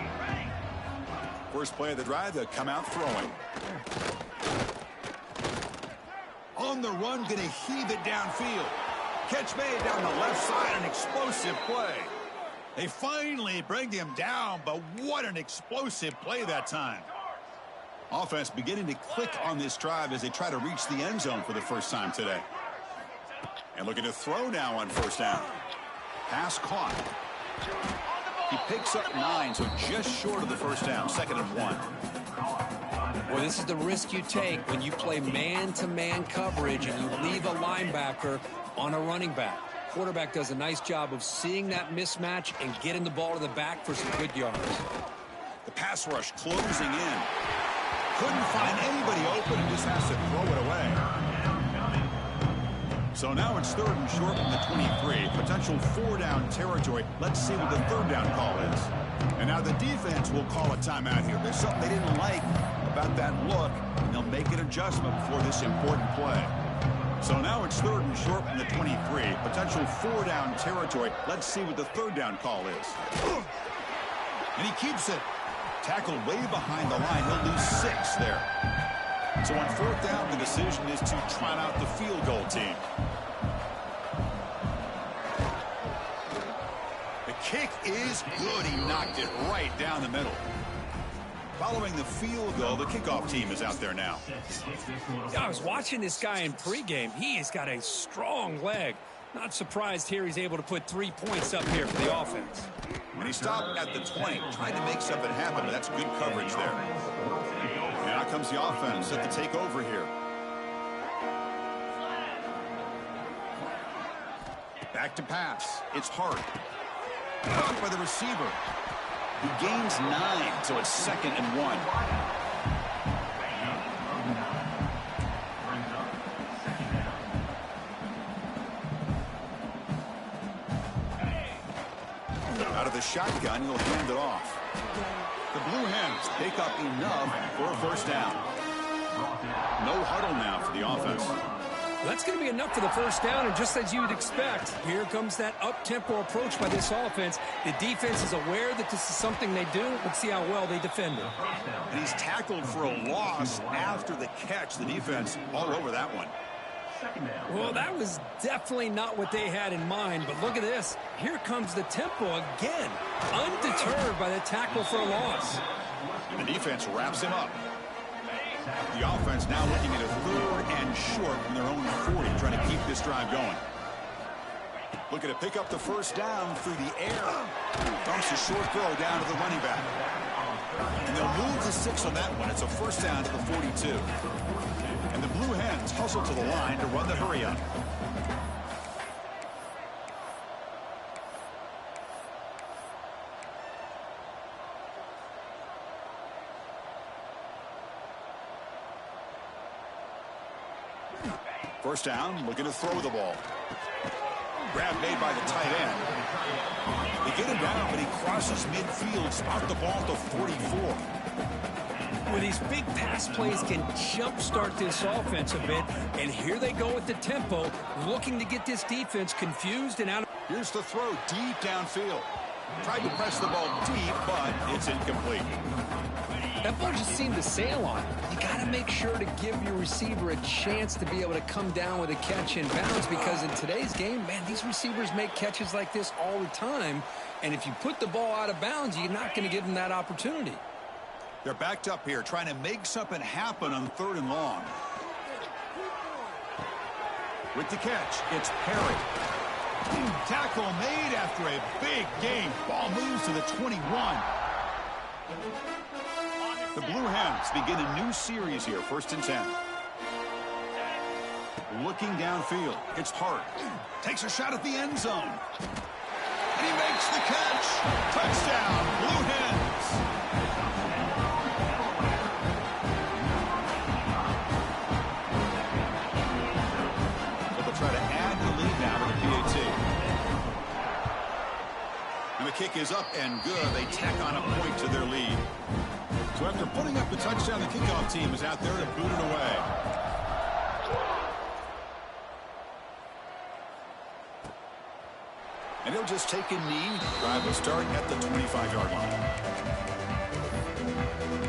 First play of the drive, they'll come out throwing. On the run, going to heave it downfield. Catch made down the left side, an explosive play. They finally bring him down, but what an explosive play that time. Offense beginning to click on this drive as they try to reach the end zone for the first time today. And looking to throw now on first down. Pass caught. He picks up 9, so just short of the first down, 2nd and 1. Well, this is the risk you take when you play man-to-man coverage and you leave a linebacker on a running back. Quarterback does a nice job of seeing that mismatch and getting the ball to the back for some good yards. The pass rush closing in. Couldn't find anybody open and just has to throw it away. So now it's 3rd and short from the 23. Potential 4-down territory. Let's see what the 3rd down call is. And now the defense will call a timeout here. There's something they didn't like about that look, and they'll make an adjustment before this important play. So now it's 3rd and short from the 23. Potential 4-down territory. Let's see what the 3rd down call is. And he keeps it. Tackled way behind the line. He'll lose 6 there. So on 4th down, the decision is to trot out the field goal team. The kick is good. He knocked it right down the middle. Following the field goal, the kickoff team is out there now. Yeah, I was watching this guy in pregame. He has got a strong leg. Not surprised here he's able to put 3 points up here for the offense. And he stopped at the 20, trying to make something happen, but that's good coverage there. And out comes the offense set to take over here. Back to pass. It's Hart. Caught by the receiver. He gains 9, so it's 2nd and 1. Out of the shotgun, he'll hand it off. The Blue Hens pick up enough for a first down. No huddle now for the offense. That's going to be enough for the first down, and just as you'd expect, here comes that up-tempo approach by this offense. The defense is aware that this is something they do. Let's see how well they defend it. And he's tackled for a loss after the catch. The defense all over that one. Well, that was definitely not what they had in mind, but look at this. Here comes the tempo again, undeterred by the tackle for a loss. And the defense wraps him up. The offense now looking at a 3rd and short from their own 40, trying to keep this drive going. Looking to pick up the first down through the air. Dumps a short throw down to the running back. And they'll move to 6 on that one. It's a first down to the 42. And the Blue Hens hustle to the line to run the hurry up. First down, looking to throw the ball. Grab made by the tight end. They get him down, but he crosses midfield, spot the ball at the 44. Well, these big pass plays can jumpstart this offense a bit, and here they go with the tempo, looking to get this defense confused and out of... Here's the throw deep downfield. Tried to press the ball deep, but it's incomplete. That ball just seemed to sail on it. You got to make sure to give your receiver a chance to be able to come down with a catch in bounds, because in today's game, man, these receivers make catches like this all the time, and if you put the ball out of bounds, you're not going to give them that opportunity. They're backed up here, trying to make something happen on 3rd and long. With the catch, it's Perry. Tackle made after a big game. Ball moves to the 21. The Blue Hens begin a new series here, 1st and 10. Looking downfield, it's Hart. Takes a shot at the end zone. And he makes the catch. Touchdown, Blue Hens. kick is up and good. They tack on a point to their lead. So after putting up the touchdown, the kickoff team is out there to boot it away. And he'll just take a knee. Drive will start at the 25-yard line.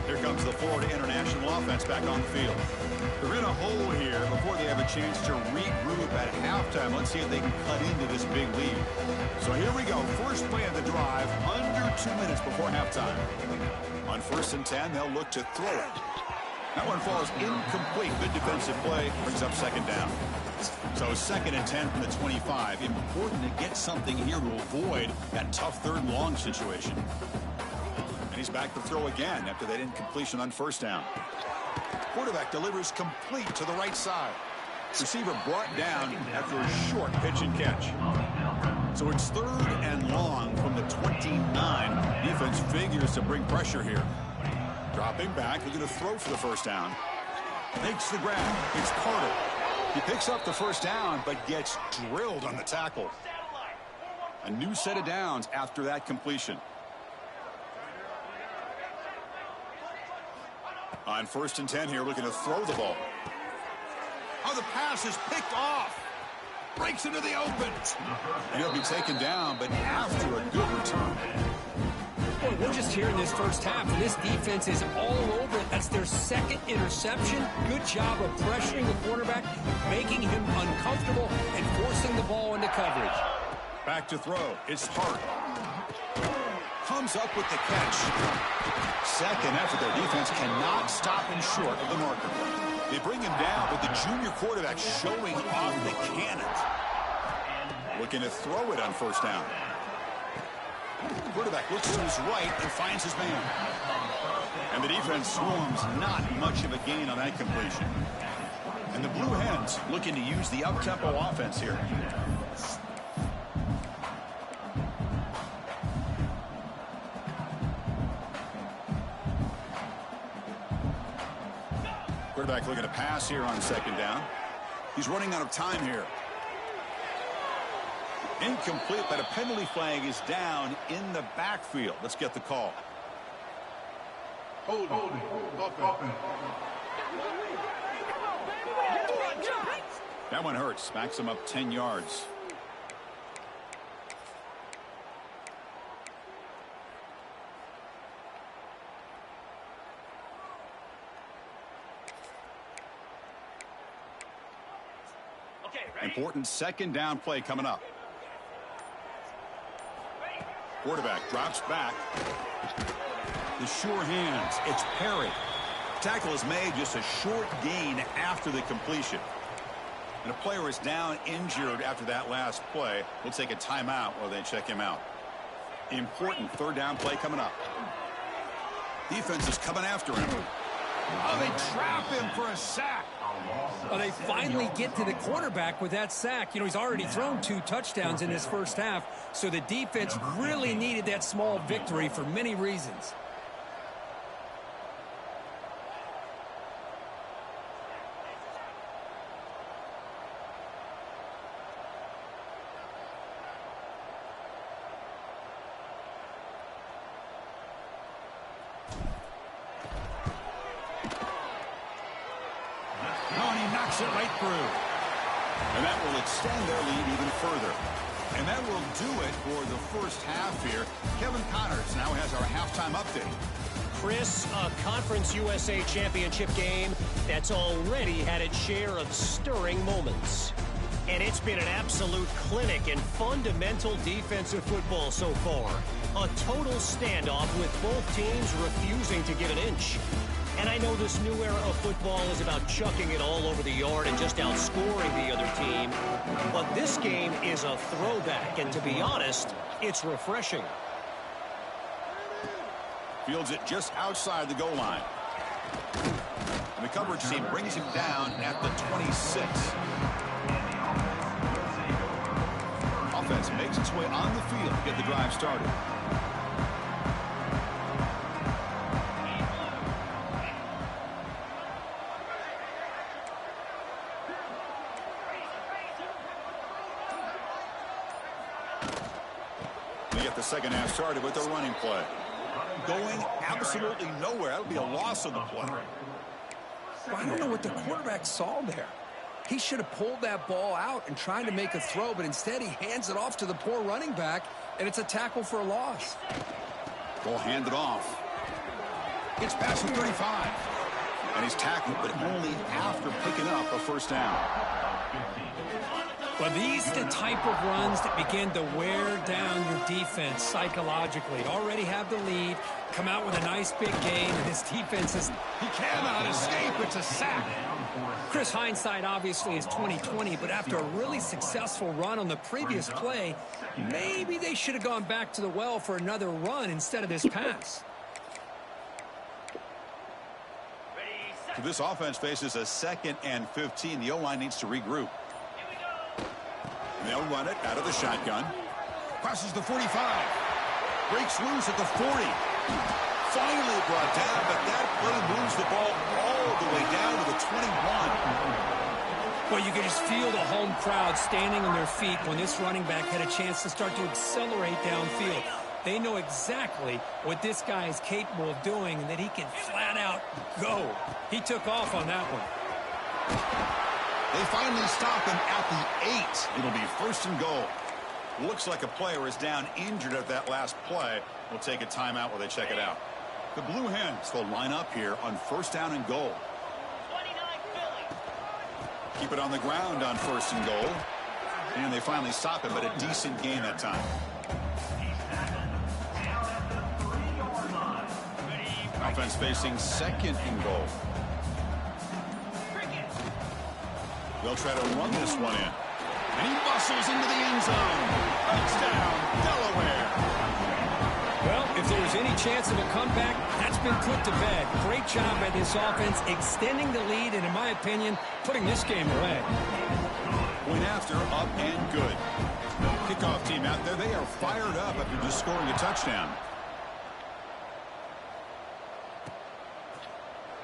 Here comes the Florida International offense back on the field. They're in a hole here before they have a chance to regroup at halftime. Let's see if they can cut into this big lead. So here we go. First play of the drive, under 2 minutes before halftime. On 1st and 10, they'll look to throw it. That one falls incomplete. Good defensive play. Brings up 2nd down. So 2nd and 10 from the 25. Important to get something here to avoid that tough 3rd and long situation. And he's back to throw again after that incompletion on 1st down. Quarterback delivers complete to the right side. Receiver brought down after a short pitch and catch. So it's 3rd and long from the 29. Defense figures to bring pressure here. Dropping back, they're going to throw for the 1st down. Makes the grab. It's Carter. He picks up the 1st down, but gets drilled on the tackle. A new set of downs after that completion. On 1st and 10 here, looking to throw the ball. Oh, the pass is picked off. Breaks into the open. And he'll be taken down, but after a good return. Boy, we're just here in this first half, and this defense is all over it. That's their 2nd interception. Good job of pressuring the quarterback, making him uncomfortable, and forcing the ball into coverage. Back to throw. It's Hart. Comes up with the catch. 2nd effort. Their defense cannot stop him short of the marker. They bring him down, but the junior quarterback showing off the cannon. Looking to throw it on 1st down. Quarterback looks to his right and finds his man. And the defense swarms. Not much of a gain on that completion. And the Blue Hens looking to use the up-tempo offense here. Quarterback looking to pass here on 2nd down. He's running out of time here. Incomplete, but a penalty flag is down in the backfield. Let's get the call. Hold it. That one hurts. Backs him up 10 yards. Important 2nd down play coming up. Quarterback drops back. The sure hands. It's Perry. Tackle is made, just a short gain after the completion. And a player is down injured after that last play. We'll take a timeout while they check him out. Important 3rd down play coming up. Defense is coming after him. Oh, they trap him for a sack. Well, they finally get to the quarterback with that sack. You know, he's already thrown 2 touchdowns in this first half, so the defense really needed that small victory for many reasons. It right through. And that will extend their lead even further. And that will do it for the first half here. Kevin Connors now has our halftime update. Chris, a Conference USA Championship game that's already had its share of stirring moments. And it's been an absolute clinic in fundamental defensive football so far. A total standoff with both teams refusing to give an inch. And I know this new era of football is about chucking it all over the yard and just outscoring the other team. But this game is a throwback, and to be honest, it's refreshing. Fields it just outside the goal line. And the coverage team brings him down at the 26. Offense makes its way on the field to get the drive started. get the second half started with the running play. Going absolutely nowhere. That'll be a loss of the play. Well, I don't know what the quarterback saw there. He should have pulled that ball out and tried to make a throw, but instead he hands it off to the poor running back, and it's a tackle for a loss. Ball handed off. It's past the 35. And he's tackled, but only after picking up a first down. Well, these are the type of runs that begin to wear down your defense psychologically. Already have the lead, come out with a nice big gain, and his defense is... He cannot escape. It's a sack. Chris, hindsight obviously is 20/20, but after a really successful run on the previous play, maybe they should have gone back to the well for another run instead of this pass. So this offense faces a 2nd and 15. The O-line needs to regroup. And they'll run it out of the shotgun. Crosses the 45. Breaks loose at the 40. Finally brought down, but that play moves the ball all the way down to the 21. Well, you can just feel the home crowd standing on their feet when this running back had a chance to start to accelerate downfield. They know exactly what this guy is capable of doing and that he can flat out go. He took off on that one. They finally stop him at the 8. It'll be 1st and goal. Looks like a player is down injured at that last play. We'll take a timeout while they check it out. The Blue Hens will line up here on 1st down and goal. Keep it on the ground on 1st and goal. And they finally stop him, but a decent gain that time. Offense facing 2nd and goal. They'll try to run this one in. And he muscles into the end zone. Touchdown, Delaware. Well, if there was any chance of a comeback, that's been put to bed. Great job by this offense extending the lead and, in my opinion, putting this game away. Point after, up and good. Kickoff team out there, they are fired up after just scoring a touchdown.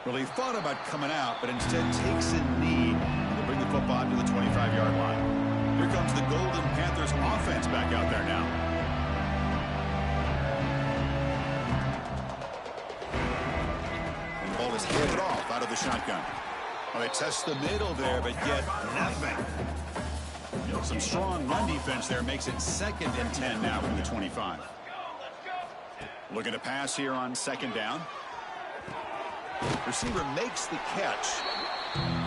Well, he thought about coming out, but instead takes a knee to bring the football to the 25-yard line. Here comes the Golden Panthers offense back out there now. And the ball is handed off out of the shotgun. Well, they test the middle there, but yet nothing. Some strong run defense there makes it 2nd and 10 now from the 25. Looking to pass here on 2nd down. Receiver makes the catch.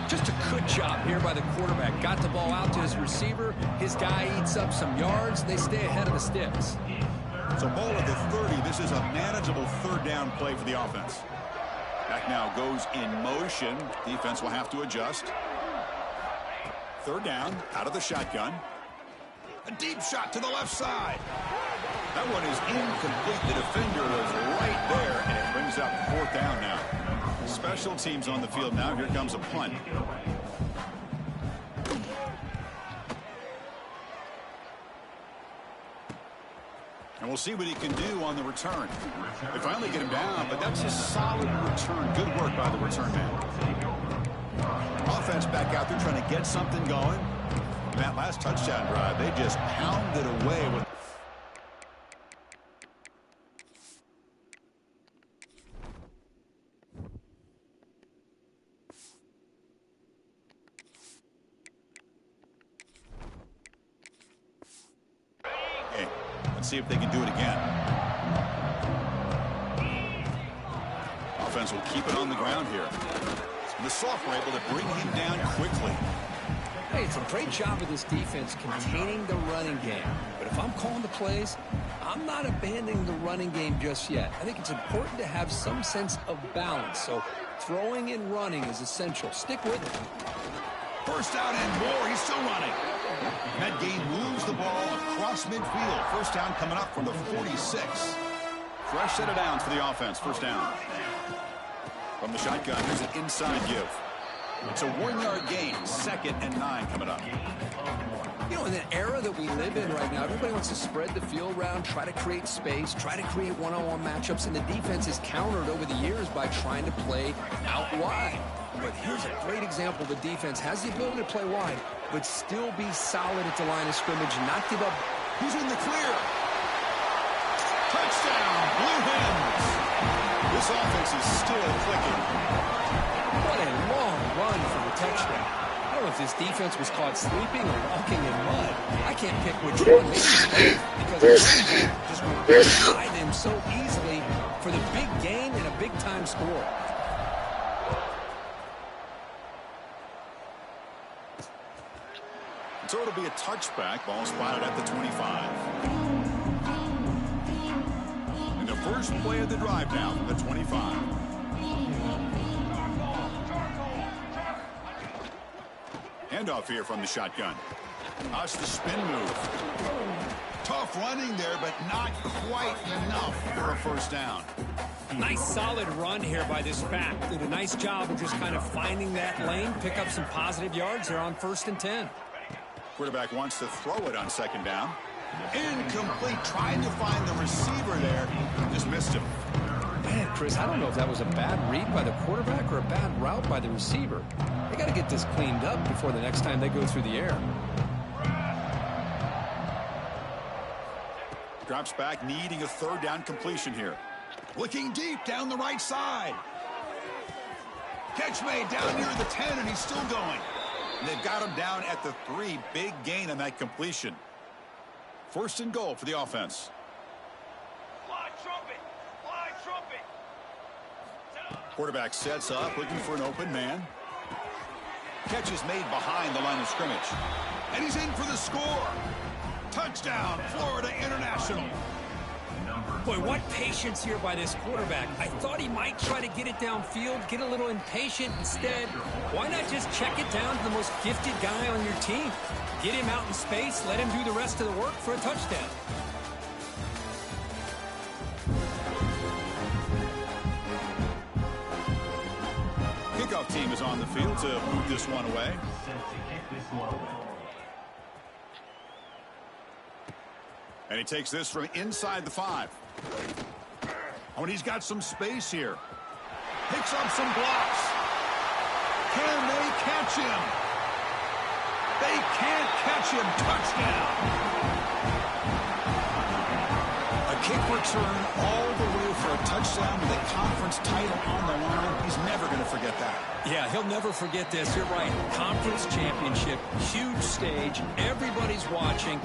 Just a good job here by the quarterback. Got the ball out to his receiver. His guy eats up some yards. They stay ahead of the sticks. So ball at the 30. This is a manageable 3rd down play for the offense. Back now goes in motion. Defense will have to adjust. 3rd down out of the shotgun. A deep shot to the left side. That one is incomplete. The defender was right there, and it brings up 4th down now. Special teams on the field now. Here comes a punt. And we'll see what he can do on the return. They finally get him down, but that's a solid return. Good work by the return man. Offense back out there trying to get something going. And that last touchdown drive, they just pounded away with... See if they can do it again. Offense will keep it on the ground here. And the Soft were able to bring him down quickly. Hey, it's a great job of this defense containing the running game. But if I'm calling the plays, I'm not abandoning the running game just yet. I think it's important to have some sense of balance. So throwing and running is essential. Stick with it. First down and more. He's still running. That gain moves the ball across midfield. 1st down coming up from the 46. Fresh set of downs for the offense. 1st down. From the shotgun, there's an inside give. It's a 1-yard gain. 2nd and 9 coming up. You know, in the era that we live in right now, everybody wants to spread the field around, try to create space, try to create one-on-one matchups, and the defense is countered over the years by trying to play out wide. But here's a great example. The defense has the ability to play wide, but still be solid at the line of scrimmage, not give up. He's in the clear. Touchdown, Blue Hens. This offense is still clicking. What a long run for the touchdown. I don't know if this defense was caught sleeping or walking in mud. I can't pick which one. Maybe it's both, because the running back just went by them so easily for the big gain and a big-time score. So it'll be a touchback. Ball spotted at the 25. And the first play of the drive now from the 25. Handoff here from the shotgun. That's the spin move. Tough running there, but not quite enough for a first down. Nice solid run here by this back. Did a nice job of just kind of finding that lane, pick up some positive yards. They're on 1st and 10. Quarterback wants to throw it on 2nd down. Incomplete. Tried to find the receiver there. Just missed him. Man, Chris, I don't know if that was a bad read by the quarterback or a bad route by the receiver. They got to get this cleaned up before the next time they go through the air. Drops back, needing a 3rd down completion here. Looking deep down the right side. Catch made down near the 10, and he's still going. And they've got him down at the 3. Big gain on that completion. 1st and goal for the offense. Fly trumpet! Fly trumpet! Quarterback sets up, looking for an open man. Catch is made behind the line of scrimmage. And he's in for the score. Touchdown, Florida International. Boy, what patience here by this quarterback. I thought he might try to get it downfield, get a little impatient. Instead, why not just check it down to the most gifted guy on your team? Get him out in space, let him do the rest of the work for a touchdown. Kickoff team is on the field to move this one away. And he takes this from inside the 5. Oh, and he's got some space here. Picks up some blocks. Can they catch him? They can't catch him. Touchdown. A kick return all the way for a touchdown with a conference title on the line. He's never going to forget that. Yeah, he'll never forget this. You're right. Conference championship, huge stage. Everybody's watching.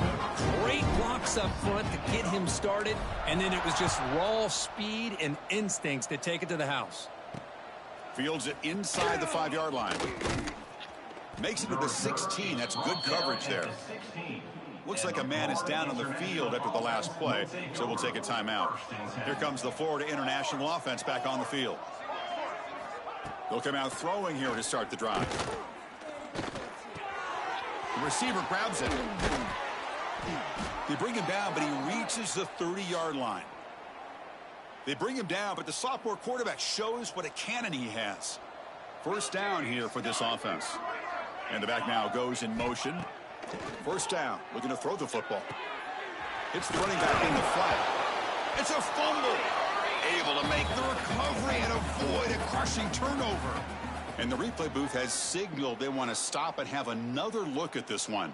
Great blocks up front to get him started. And then it was just raw speed and instincts to take it to the house. Fields it inside the 5-yard line. Makes it to the 16. That's good coverage there. Looks like a man is down on the field after the last play, so we'll take a timeout. Here comes the Florida International offense back on the field. They'll come out throwing here to start the drive. The receiver grabs it. They bring him down, but he reaches the 30-yard line. They bring him down, but the sophomore quarterback shows what a cannon he has. 1st down here for this offense. And the back now goes in motion. 1st down, looking to throw the football. It's the running back in the flat. It's a fumble. Able to make the recovery and avoid a crushing turnover. And the replay booth has signaled they want to stop and have another look at this one.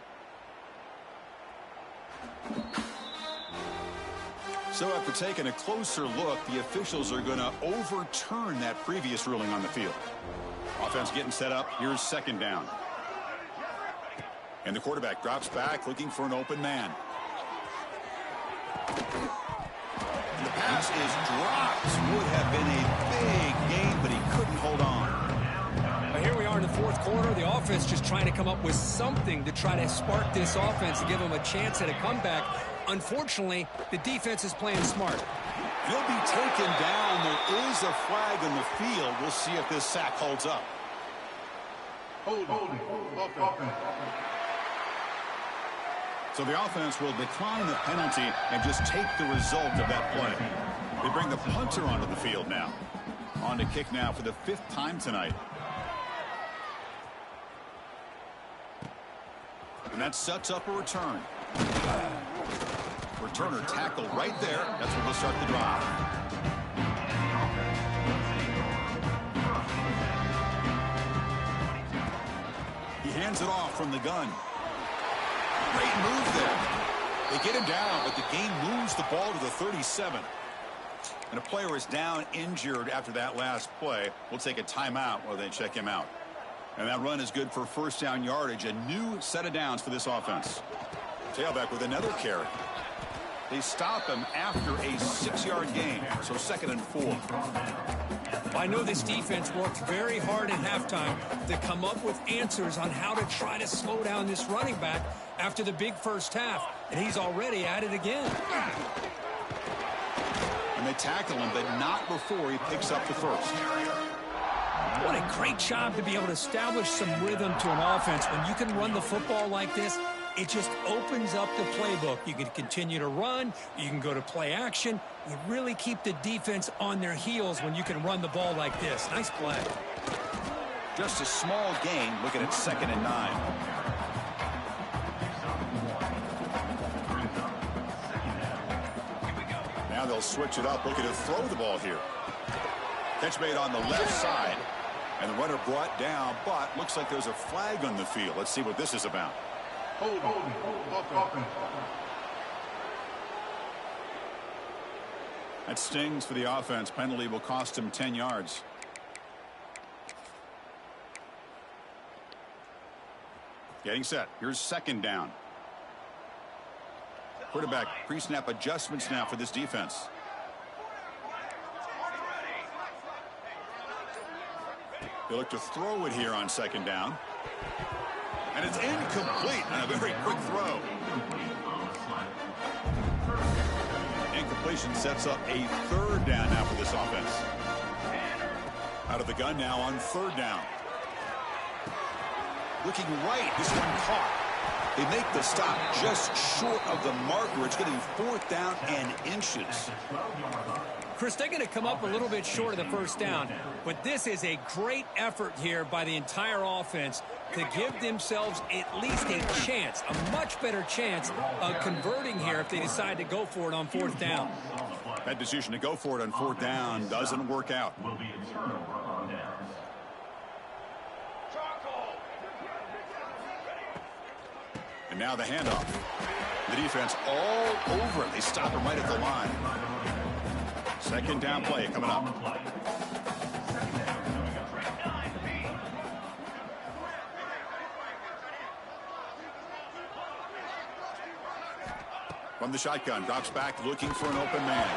So after taking a closer look, the officials are going to overturn that previous ruling on the field. Offense getting set up. Here's 2nd down. And the quarterback drops back, looking for an open man. And the pass is dropped. Would have been a big game, but he couldn't hold on. Well, here we are in the 4th quarter. The offense just trying to come up with something to try to spark this offense and give them a chance at a comeback. Unfortunately, the defense is playing smart. He'll be taken down. There is a flag in the field. We'll see if this sack holds up. So the offense will decline the penalty and just take the result of that play. They bring the punter onto the field now. On to kick now for the 5th time tonight. And that sets up a return. Returner tackle right there. That's where we'll start the drive. He hands it off from the gun. Great move there. They get him down, but the game moves the ball to the 37. And a player is down injured after that last play. We'll take a timeout while they check him out. And that run is good for first down yardage. A new set of downs for this offense. Tailback with another carry. They stop him after a 6-yard gain. So 2nd and 4. I know this defense worked very hard at halftime to come up with answers on how to try to slow down this running back after the big first half. And he's already at it again. And they tackle him, but not before he picks up the first. What a great job to be able to establish some rhythm to an offense. When you can run the football like this, it just opens up the playbook. You can continue to run. You can go to play action. You really keep the defense on their heels when you can run the ball like this. Nice play. Just a small gain, looking at 2nd and 9. Now they'll switch it up, looking to throw the ball here. Catch made on the left side. And the runner brought down, but looks like there's a flag on the field. Let's see what this is about. That stings for the offense. Penalty will cost him 10 yards. Getting set. Here's 2nd down. Quarterback pre-snap adjustments now for this defense. They look to throw it here on 2nd down. And it's incomplete on a very quick throw. Incompletion sets up a 3rd down now for this offense. Out of the gun now on 3rd down. Looking right, this one caught. They make the stop just short of the marker. It's getting 4th down and inches. Chris, they're going to come up a little bit short of the first down, but this is a great effort here by the entire offense to give themselves at least a chance, a much better chance of converting here if they decide to go for it on 4th down. That decision to go for it on 4th down doesn't work out. And now the handoff. The defense all over it. They stop him right at the line. 2nd down play coming up. From the shotgun, drops back looking for an open man.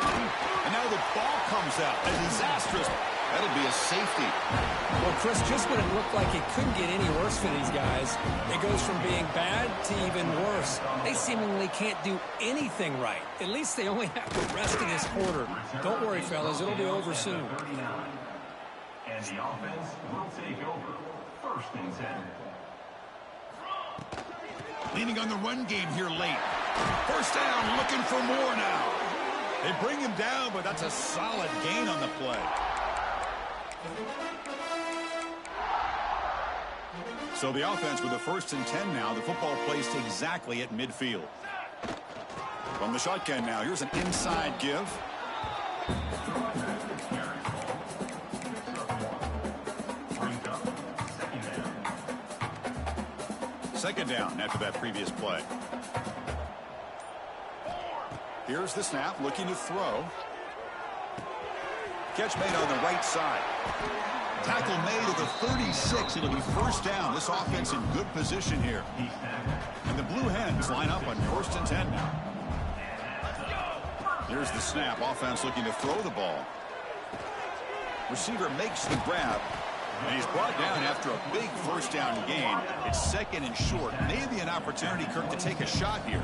And now the ball comes out. A disastrous. That'll be a safety. Well, Chris, just when it looked like it couldn't get any worse for these guys, it goes from being bad to even worse. They seemingly can't do anything right. At least they only have the rest of this quarter. Don't worry, fellas. It'll be over soon. And the offense will take over. 1st and 10. Leaning on the run game here late. First down, looking for more now. They bring him down, but that's a solid gain on the play. So the offense with the 1st and 10 now. The football placed exactly at midfield. From the shotgun now, here's an inside give. Second down after that previous play. Here's the snap, looking to throw. Catch made on the right side. Tackle made at the 36. It'll be 1st down. This offense in good position here. And the Blue Hens line up on 1st and 10 now. Here's the snap. Offense looking to throw the ball. Receiver makes the grab. And he's brought down after a big 1st down gain. It's 2nd and short. Maybe an opportunity, Kirk, to take a shot here.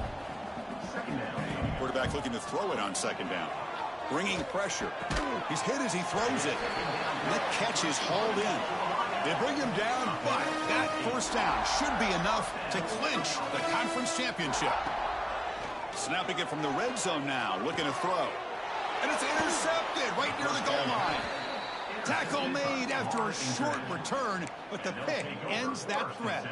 Quarterback looking to throw it on 2nd down. Bringing pressure. He's hit as he throws it. And that catch is hauled in. They bring him down, but that 1st down should be enough to clinch the conference championship. Snapping it from the red zone now, looking to throw. And it's intercepted right near the goal line. Tackle made after a short return, but the pick ends that threat.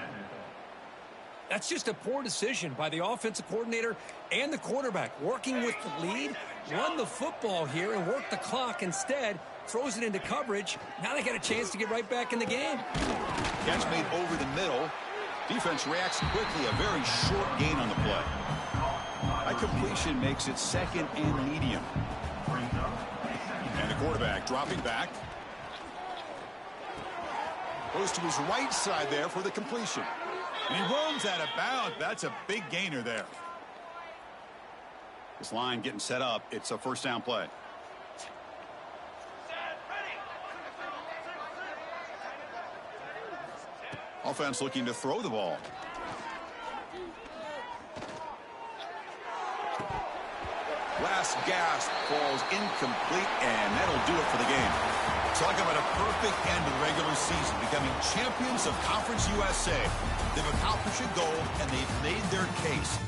That's just a poor decision by the offensive coordinator and the quarterback. Working with the lead, run the football here and work the clock instead. Throws it into coverage. Now they get a chance to get right back in the game. Catch made over the middle. Defense reacts quickly. A very short gain on the play. That completion makes it second and medium. And the quarterback dropping back. Goes to his right side there for the completion. And he runs out of bounds. That's a big gainer there. This line getting set up. It's a first down play. Offense looking to throw the ball. Last gasp falls incomplete, and that'll do it for the game. Talk about a perfect end to the regular season, becoming champions of Conference USA. They've accomplished a goal, and they've made their case.